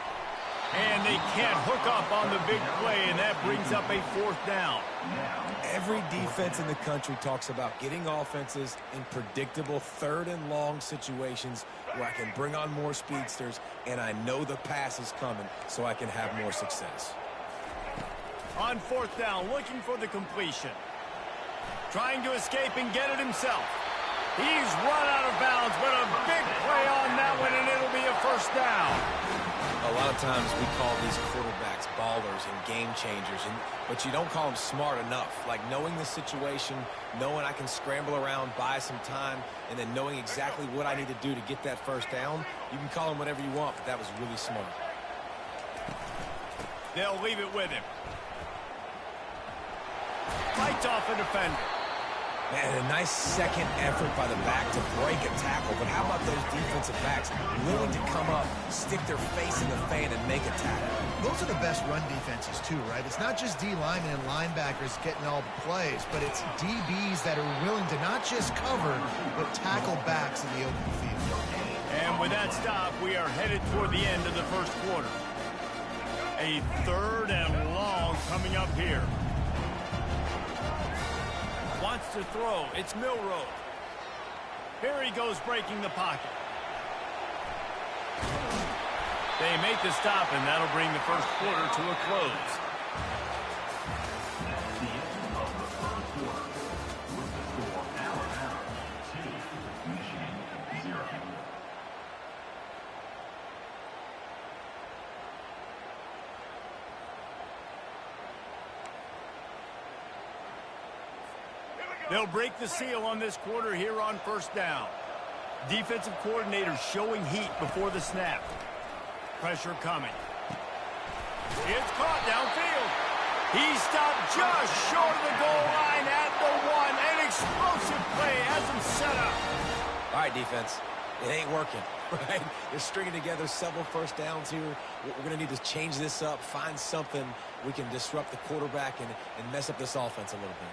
And they can't hook up on the big play, and that brings up a fourth down. Every defense in the country talks about getting offenses in predictable third and long situations where I can bring on more speedsters and I know the pass is coming so I can have more success. On fourth down, looking for the completion. Trying to escape and get it himself. He's run out of bounds, but a big play on that one, and it'll be a first down. A lot of times we call these quarterbacks ballers and game changers, but you don't call them smart enough. Like knowing the situation, knowing I can scramble around, buy some time, and then knowing exactly what I need to do to get that first down. You can call them whatever you want, but that was really smart. They'll leave it with him. Fights off a defender. Man, a nice second effort by the back to break a tackle, but how about those defensive backs willing to come up, stick their face in the fan, and make a tackle? Those are the best run defenses, too, right? It's not just D linemen and linebackers getting all the plays, but it's DBs that are willing to not just cover, but tackle backs in the open field. And with that stop, we are headed toward the end of the first quarter. A third and long coming up here. Wants to throw. It's Milroe. Here he goes breaking the pocket. They make the stop, and that'll bring the first quarter to a close. That's the end of the first quarter. With the score, Alabama 2, Michigan 0. They'll break the seal on this quarter here on first down. Defensive coordinator showing heat before the snap. Pressure coming. It's caught downfield. He stopped just short of the goal line at the 1. An explosive play has him set up. All right, defense. It ain't working, right? They're stringing together several first downs here. We're going to need to change this up, find something we can disrupt the quarterback and mess up this offense a little bit.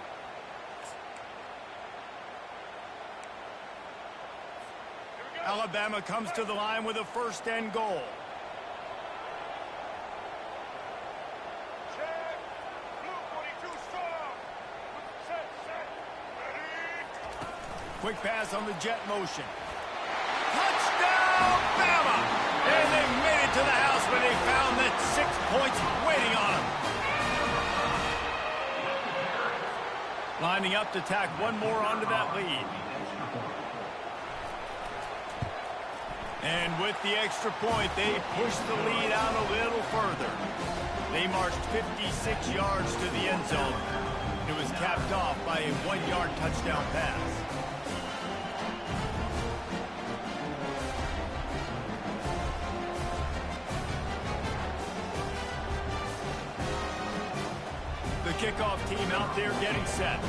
Alabama comes to the line with a first and goal. Quick pass on the jet motion. Touchdown, Bama! And they made it to the house when they found that 6 points waiting on them. Lining up to tack one more onto that lead. And with the extra point, they push the lead out a little further. They marched 56 yards to the end zone. It was capped off by a 1-yard touchdown pass. The kickoff team out there getting set.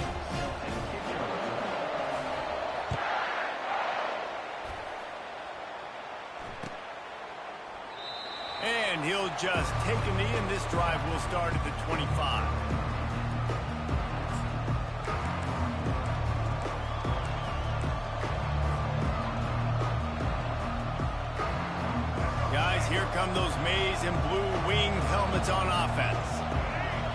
And he'll just take a knee, and this drive will start at the 25. Guys, here come those maize and blue winged helmets on offense.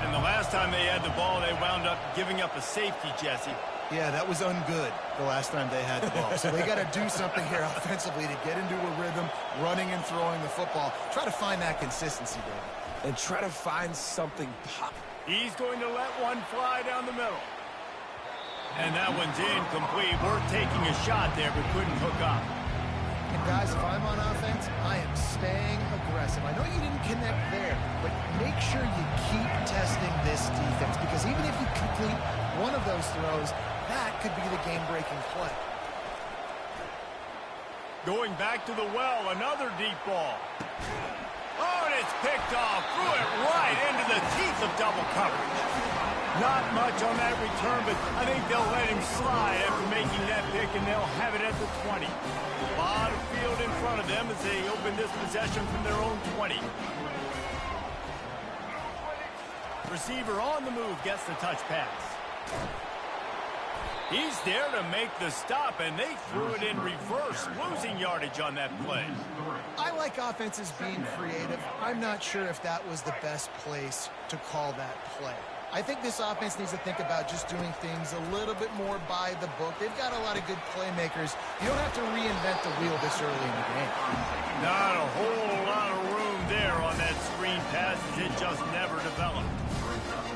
And the last time they had the ball, they wound up giving up a safety, Jesse. Yeah, that was ungood the last time they had the ball. So they got to do something here offensively to get into a rhythm, running and throwing the football. Try to find that consistency, David. And try to find something pop. He's going to let one fly down the middle. And that one's incomplete. We're taking a shot there, but couldn't hook up. And guys, if I'm on offense, I am staying aggressive. I know you didn't connect there, but make sure you keep testing this defense, because even if you complete one of those throws, that could be the game-breaking play. Going back to the well, another deep ball. Oh, and it's picked off. Threw it right into the teeth of double coverage. Not much on that return, but I think they'll let him slide after making that pick, and they'll have it at the 20. A lot of field in front of them as they open this possession from their own 20. Receiver on the move gets the touch pass. He's there to make the stop, and they threw it in reverse, losing yardage on that play. I like offenses being creative. I'm not sure if that was the best place to call that play. I think this offense needs to think about just doing things a little bit more by the book. They've got a lot of good playmakers. You don't have to reinvent the wheel this early in the game. Not a whole lot of room there on that screen pass, as it just never developed.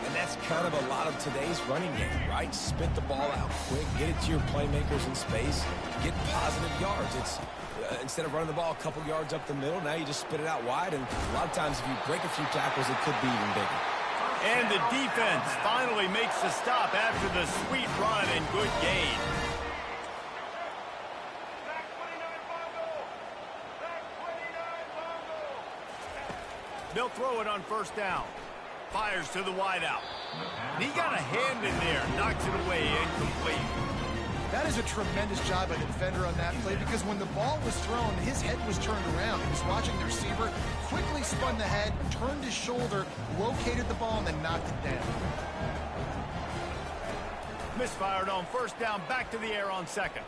And that's kind of a lot of today's running game, right? Spit the ball out quick, get it to your playmakers in space, get positive yards. It's instead of running the ball a couple yards up the middle, now you just spit it out wide, and a lot of times if you break a few tackles, it could be even bigger. And the defense finally makes the stop after the sweet run and good gain. They'll throw it on first down. Fires to the wideout. He got a hand in there, knocks it away, incomplete. That is a tremendous job by the defender on that play, because when the ball was thrown, his head was turned around. He was watching the receiver, quickly spun the head, turned his shoulder, located the ball, and then knocked it down. Misfired on first down, back to the air on second.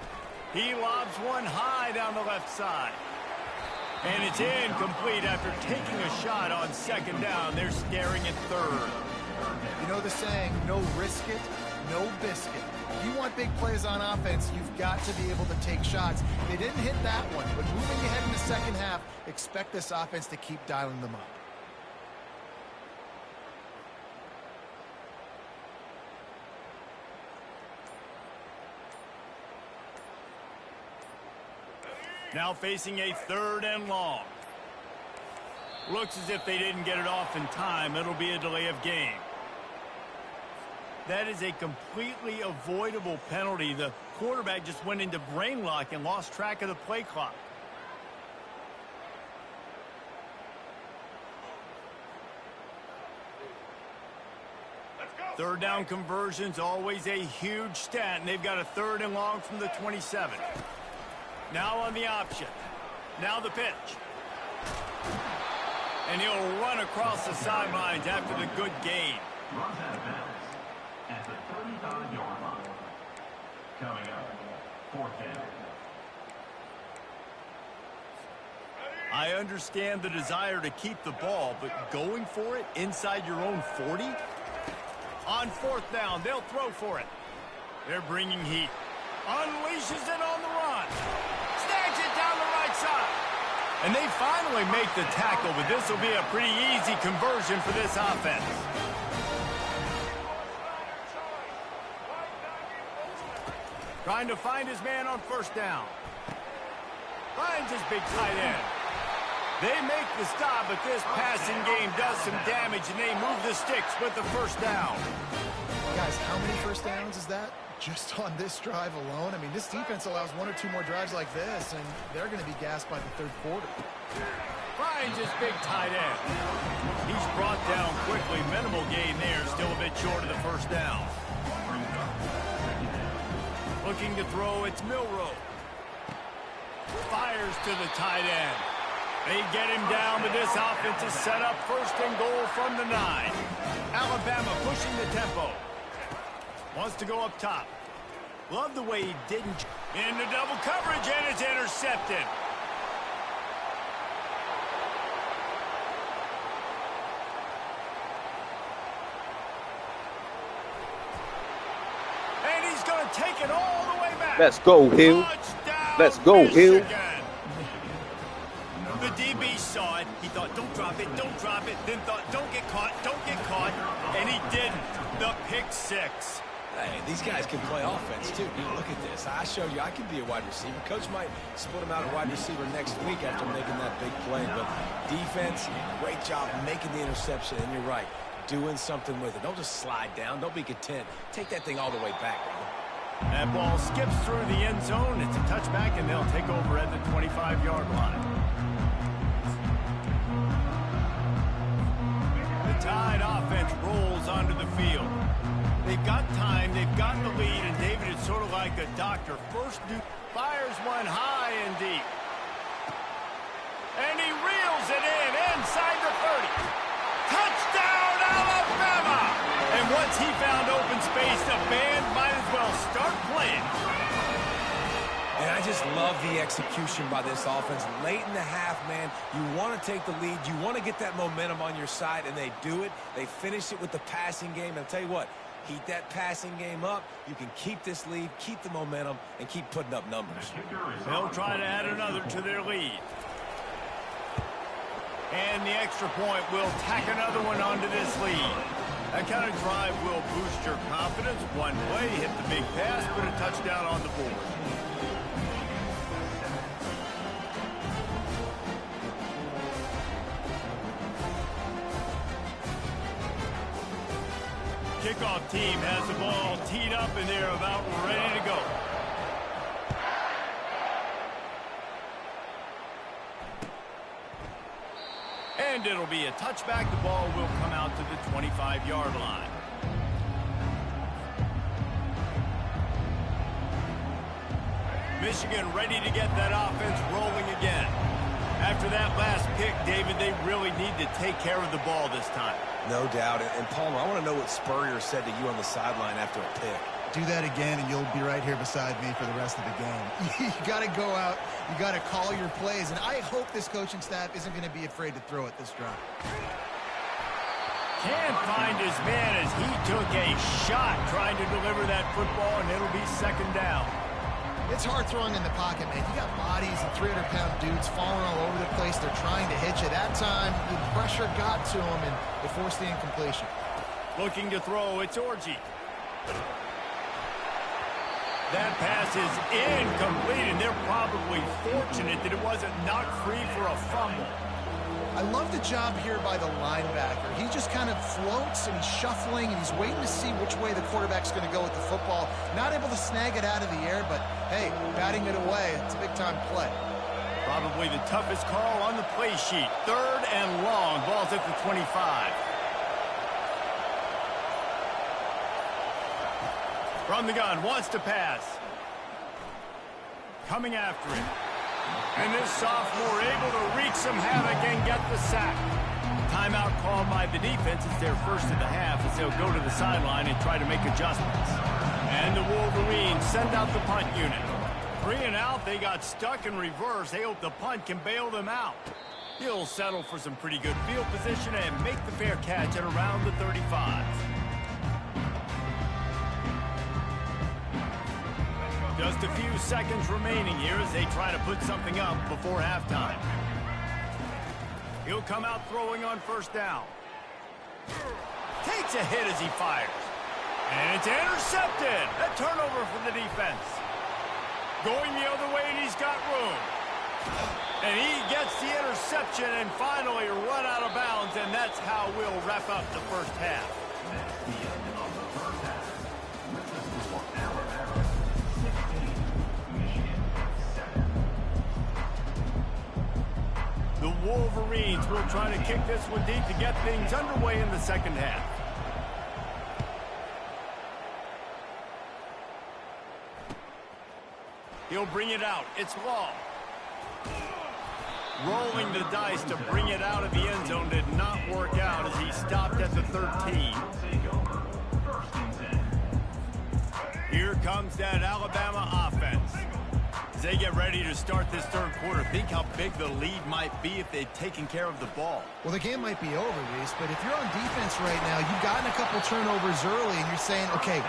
He lobs one high down the left side. And it's incomplete after taking a shot on second down. They're staring at third. You know the saying, no risk it, no biscuit. If you want big plays on offense, you've got to be able to take shots. They didn't hit that one, but moving ahead in the second half, expect this offense to keep dialing them up. Now facing a 3rd and long. Looks as if they didn't get it off in time. It'll be a delay of game. That is a completely avoidable penalty. The quarterback just went into brain lock and lost track of the play clock. Third down conversions, always a huge stat, and they've got a 3rd and long from the 27. Now on the option. Now the pitch. And he'll run across the sidelines after the good gain. Runs out of bounds at the 35-yard line. Coming up, 4th down. I understand the desire to keep the ball, but going for it inside your own 40? On 4th down, they'll throw for it. They're bringing heat. Unleashes it on the run. Snags it down the right side. And they finally make the tackle, but this will be a pretty easy conversion for this offense. Trying to find his man on 1st down. Finds his big tight end. They make the stop, but this passing game does some damage, and they move the sticks with the 1st down. Guys, how many 1st downs is that? Just on this drive alone? I mean, this defense allows 1 or 2 more drives like this, and they're going to be gassed by the 3rd quarter. Finds his big tight end. He's brought down quickly. Minimal gain there. Still a bit short of the 1st down. Looking to throw, it's Milroe. Fires to the tight end. They get him down, but this offense is set up 1st and goal from the 9. Alabama pushing the tempo. Wants to go up top. Love the way he didn't. Into double coverage, and it's intercepted. And he's going to take it all the way back. Let's go, Hill. Touchdown, Let's go, Hill. Michigan. The DB saw it. He thought, don't drop it, don't drop it. Then thought, don't get caught, don't get caught. And he didn't. The pick 6. Hey, these guys can play offense, too. You know, look at this. I showed you I can be a wide receiver. Coach might split him out a wide receiver next week after making that big play. But defense, great job making the interception. And you're right, doing something with it. Don't just slide down. Don't be content. Take that thing all the way back, brother. That ball skips through the end zone. It's a touchback, and they'll take over at the 25-yard line. The Tide offense rolls onto the field. They've got time, they've got the lead, and David is sort of like a doctor. First, fires one high and deep. And he reels it in inside the 30. Touchdown, Alabama! And once he found open space, the band might as well start playing. And I just love the execution by this offense. Late in the half, man, you want to take the lead. You want to get that momentum on your side, and they do it. They finish it with the passing game. And I'll tell you what, heat that passing game up. You can keep this lead, keep the momentum, and keep putting up numbers. They'll try to add another to their lead. And the extra point will tack another one onto this lead. That kind of drive will boost your confidence. One play, hit the big pass, put a touchdown on the board. Kickoff team has the ball teed up, and they're about ready to go. And it'll be a touchback. The ball will come out to the 25-yard line. Michigan ready to get that offense rolling again. After that last pick, David, they really need to take care of the ball this time. No doubt. And Palmer, I want to know what Spurrier said to you on the sideline after a pick. Do that again, and you'll be right here beside me for the rest of the game. You got to go out. You got to call your plays, and I hope this coaching staff isn't going to be afraid to throw it this drive. Can't find his man as he took a shot trying to deliver that football, and it'll be second down. It's hard throwing in the pocket, man. You got bodies and 300-pound dudes falling all over the place. They're trying to hit you. That time, the pressure got to him, and it forced the incompletion. Looking to throw, it's Orji. That pass is incomplete, and they're probably fortunate that it wasn't knocked free for a fumble. I love the job here by the linebacker. He just kind of floats, and he's shuffling, and he's waiting to see which way the quarterback's going to go with the football. Not able to snag it out of the air, but, hey, batting it away, it's a big-time play. Probably the toughest call on the play sheet. 3rd and long. Ball's at the 25. From the gun, wants to pass. Coming after it. And this sophomore able to wreak some havoc and get the sack. Timeout called by the defense. It's their first of the half as they'll go to the sideline and try to make adjustments. And the Wolverines send out the punt unit. 3 and out, they got stuck in reverse. They hope the punt can bail them out. He'll settle for some pretty good field position and make the fair catch at around the 35. Just a few seconds remaining here as they try to put something up before halftime. He'll come out throwing on first down. Takes a hit as he fires. And it's intercepted. A turnover for the defense. Going the other way, and he's got room. And he gets the interception and finally run out of bounds, and that's how we'll wrap up the first half. That's the end of the first half. With the score, Alabama 16, Michigan 7. The Wolverines will try to kick this one deep to get things underway in the second half. He'll bring it out. It's Long. Rolling the dice to bring it out of the end zone did not work out as he stopped at the 13. Here comes that Alabama offense. As they get ready to start this third quarter, think how big the lead might be if they'd taken care of the ball. Well, the game might be over, Reese, but if you're on defense right now, you've gotten a couple turnovers early, and you're saying, okay,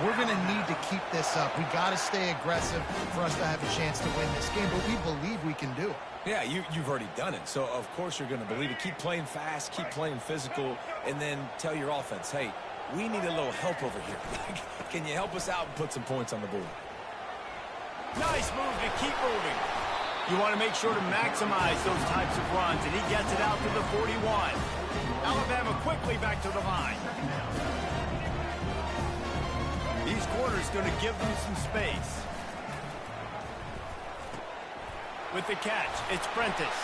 we're going to need to keep this up. We got to stay aggressive for us to have a chance to win this game, but we believe we can do it. Yeah, you've already done it, so of course you're going to believe it. Keep playing fast, keep playing physical, and then tell your offense, hey, we need a little help over here. Can you help us out and put some points on the board? Nice move to keep moving. You want to make sure to maximize those types of runs, and he gets it out to the 41. Alabama quickly back to the line. These corners going to give them some space. With the catch, it's Prentice.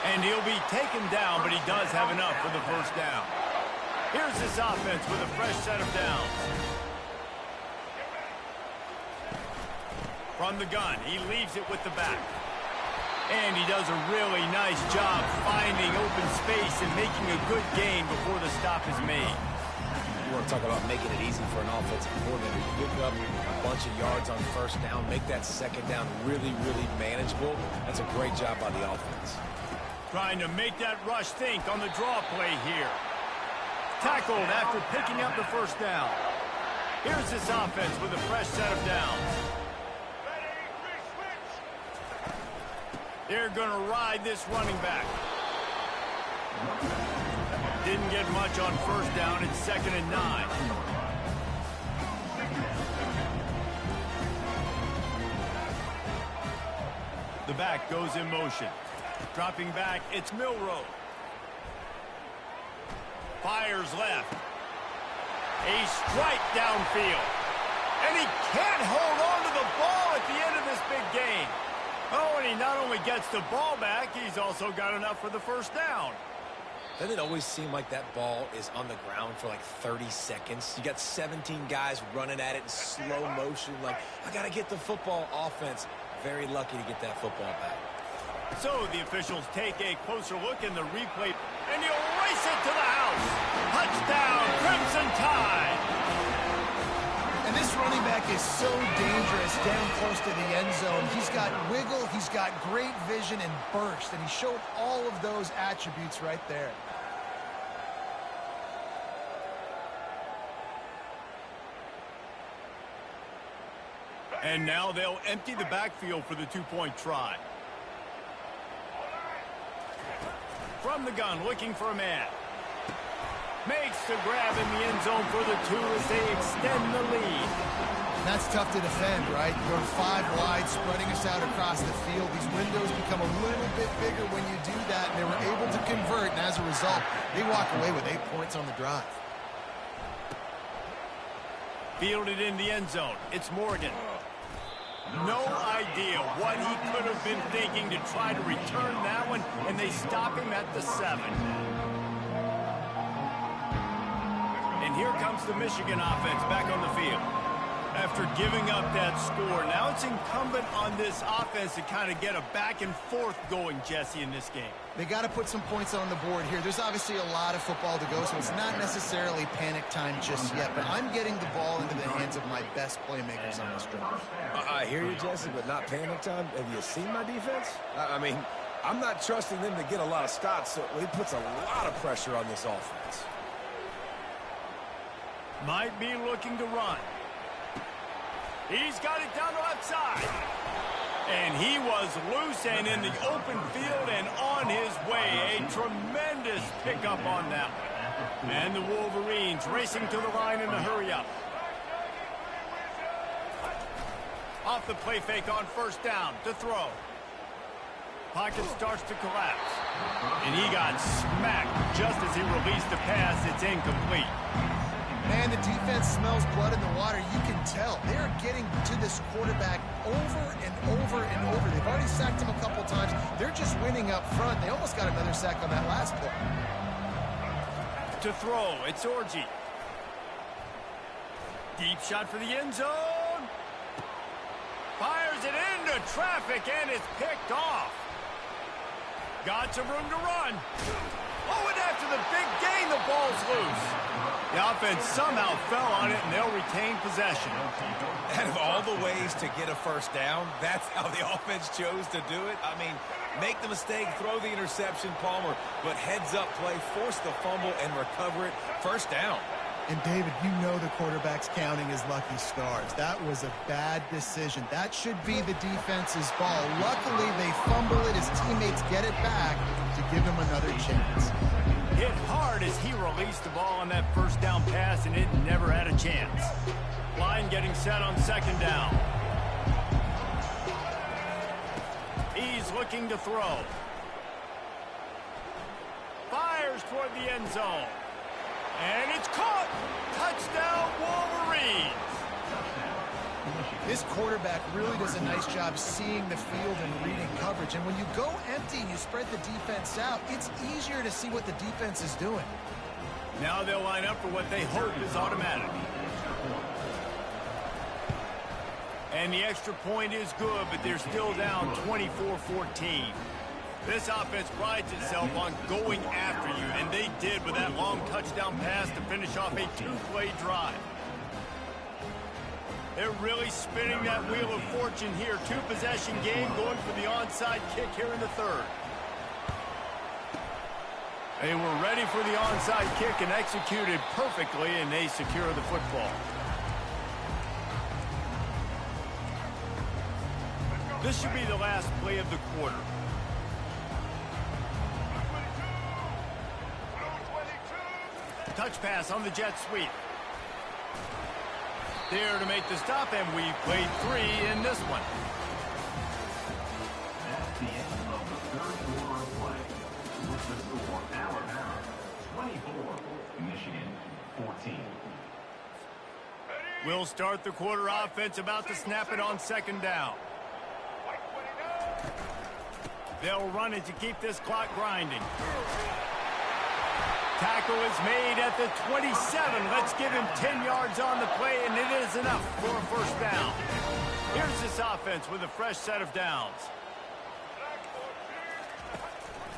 And he'll be taken down, but he does have enough for the first down. Here's this offense with a fresh set of downs. From the gun, he leaves it with the back. And he does a really nice job finding open space and making a good gain before the stop is made. You want to talk about making it easy for an offensive coordinator. You pick up a bunch of yards on first down, make that second down really, really manageable. That's a great job by the offense. Trying to make that rush think on the draw play here. Tackled after picking up the first down. Here's this offense with a fresh set of downs. They're going to ride this running back. Didn't get much on first down. It's 2nd and 9. The back goes in motion. Dropping back, it's Milroe. Fires left. A strike downfield. And he can't hold on to the ball at the end of this big game. Oh, and he not only gets the ball back, he's also got enough for the first down. Doesn't it always seem like that ball is on the ground for like 30 seconds? You got 17 guys running at it in slow motion. Like, I got to get the football. Offense, very lucky to get that football back. So the officials take a closer look in the replay, and he'll race it to the house. Touchdown, Crimson Tide. And this running back is so dangerous down close to the end zone. He's got wiggle, he's got great vision and burst, and he showed all of those attributes right there. And now they'll empty the backfield for the two-point try. From the gun, looking for a man. Makes the grab in the end zone for the 2 as they extend the lead. That's tough to defend, right? You're 5 wide, spreading us out across the field. These windows become a little bit bigger when you do that, and they were able to convert, and as a result, they walk away with 8 points on the drive. Fielded in the end zone. It's Morgan. No idea what he could have been thinking to try to return that one, and they stop him at the 7. And here comes the Michigan offense back on the field. After giving up that score, now it's incumbent on this offense to kind of get a back and forth going, Jesse, in this game. They got to put some points on the board here. There's obviously a lot of football to go, so it's not necessarily panic time just yet, but I'm getting the ball into the hands of my best playmakers on this drive. I hear you, Jesse, but not panic time. Have you seen my defense? I mean, I'm not trusting them to get a lot of stops, so he puts a lot of pressure on this offense. Might be looking to run. He's got it down the left side. And he was loose and in the open field and on his way. A tremendous pickup on that one. And the Wolverines racing to the line in a hurry-up. Off the play fake on first down to throw. Pocket starts to collapse. And he got smacked just as he released the pass. It's incomplete. Man, the defense smells blood in the water. You can tell. They're getting to this quarterback over and over and over. They've already sacked him a couple times. They're just winning up front. They almost got another sack on that last play. To throw, it's Orji. Deep shot for the end zone. Fires it into traffic, and it's picked off. Got some room to run. Oh, and after the big gain, the ball's loose. The offense somehow fell on it, and they'll retain possession. Out of all the ways to get a first down, that's how the offense chose to do it. I mean, make the mistake, throw the interception, Palmer, but heads-up play, force the fumble, and recover it. First down. And, David, you know the quarterback's counting his lucky stars. That was a bad decision. That should be the defense's ball. Luckily, they fumble it. His teammates get it back to give him another chance. Hit hard as he released the ball on that first down pass, and it never had a chance. Line getting set on second down. He's looking to throw. Fires toward the end zone. And it's caught. Touchdown, Wolverines. This quarterback really does a nice job seeing the field and reading coverage. And when you go empty and you spread the defense out, it's easier to see what the defense is doing. Now they'll line up for what they hope is automatic. And the extra point is good, but they're still down 24-14. This offense prides itself on going after you, and they did with that long touchdown pass to finish off a 2-play drive. They're really spinning that wheel of fortune here. 2-possession game, going for the onside kick here in the third. They were ready for the onside kick and executed perfectly, and they secure the football. This should be the last play of the quarter. Touch pass on the jet sweep. There to make the stop, and we played 3 in this one. That's the end of the third quarter of play. With the score, Alabama 24, Michigan 14. We'll start the quarter offense, about to snap it on second down. They'll run it to keep this clock grinding. Tackle is made at the 27. Let's give him 10 yards on the play, and it is enough for a first down. Here's this offense with a fresh set of downs.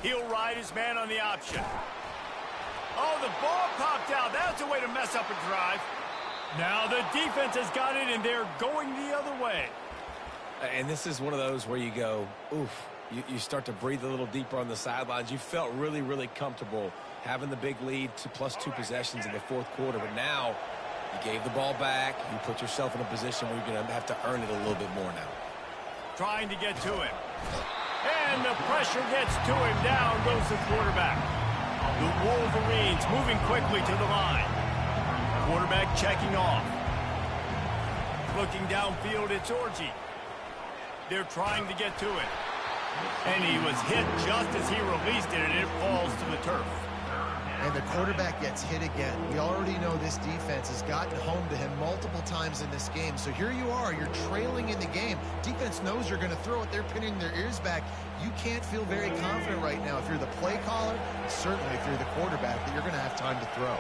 He'll ride his man on the option. Oh, the ball popped out. That's a way to mess up a drive. Now the defense has got it, and they're going the other way. And this is one of those where you go, oof. You start to breathe a little deeper on the sidelines. You felt really, really comfortable having the big lead to +2 possessions in the fourth quarter. But now You gave the ball back. You put yourself in a position where you're going to have to earn it a little bit more now. Trying to get to him. And the pressure gets to him. Down goes the quarterback. The Wolverines moving quickly to the line. Quarterback checking off. Looking downfield, it's Orgy. They're trying to get to it. And he was hit just as he released it, and it falls to the turf. And the quarterback gets hit again. We already know this defense has gotten home to him multiple times in this game. So here you are, you're trailing in the game. Defense knows you're going to throw it. They're pinning their ears back. You can't feel very confident right now if you're the play caller, certainly if you're the quarterback, that you're going to have time to throw.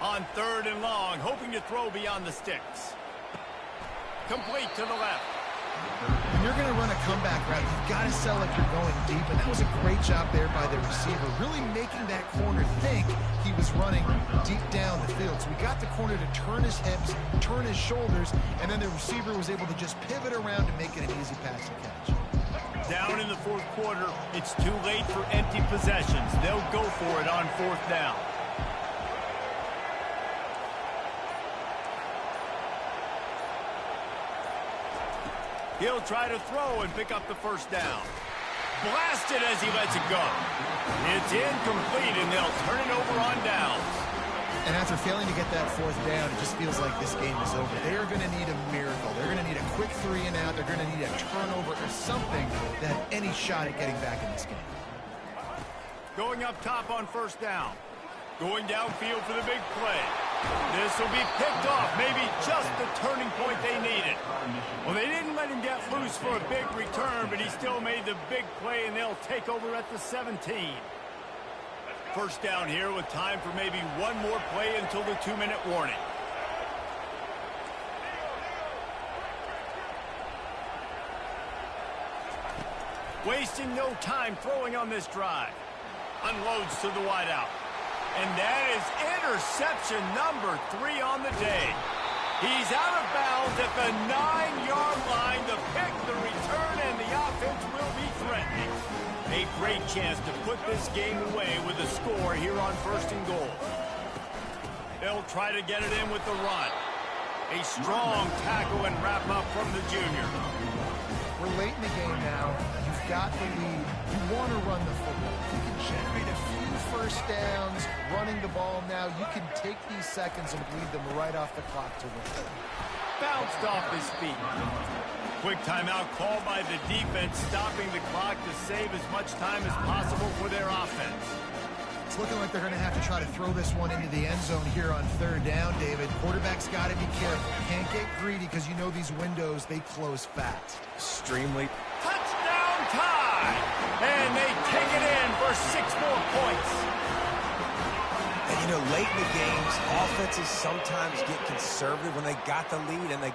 On 3rd and long, hoping to throw beyond the sticks. Complete to the left. When you're going to run a comeback route, you've got to sell like you're going deep, and that was a great job there by the receiver, really making that corner think he was running deep down the field. So we got the corner to turn his hips, turn his shoulders, and then the receiver was able to just pivot around and make it an easy pass and catch. Down in the 4th quarter, it's too late for empty possessions. They'll go for it on 4th down. He'll try to throw and pick up the 1st down. Blasted as he lets it go. It's incomplete, and they'll turn it over on downs. And after failing to get that 4th down, it just feels like this game is over. They are going to need a miracle. They're going to need a quick 3 and out. They're going to need a turnover or something to have any shot at getting back in this game. Going up top on 1st down. Going downfield for the big play. This will be picked off. Maybe just the turning point they needed. Well, they didn't let him get loose for a big return, but he still made the big play, and they'll take over at the 17. 1st down here with time for maybe one more play until the 2-minute warning. Wasting no time throwing on this drive. Unloads to the wideout. And that is interception number 3 on the day. He's out of bounds at the 9-yard line. The pick, the return, and the offense will be threatening. A great chance to put this game away with a score here on 1st and goal. They'll try to get it in with the run. A strong tackle and wrap up from the junior. We're late in the game now. You've got the lead. You want to run the football. You can generate a few 1st downs running the ball now. You can take these seconds and bleed them right off the clock to win. Bounced off his feet. Quick timeout called by the defense, stopping the clock to save as much time as possible for their offense. It's looking like they're going to have to try to throw this one into the end zone here on 3rd down, David. Quarterback's got to be careful. Can't get greedy because you know these windows, they close fast. Extremely. Touchdown tie! And they take it in for 6 more points. And, you know, late in the games, offenses sometimes get conservative when they got the lead and they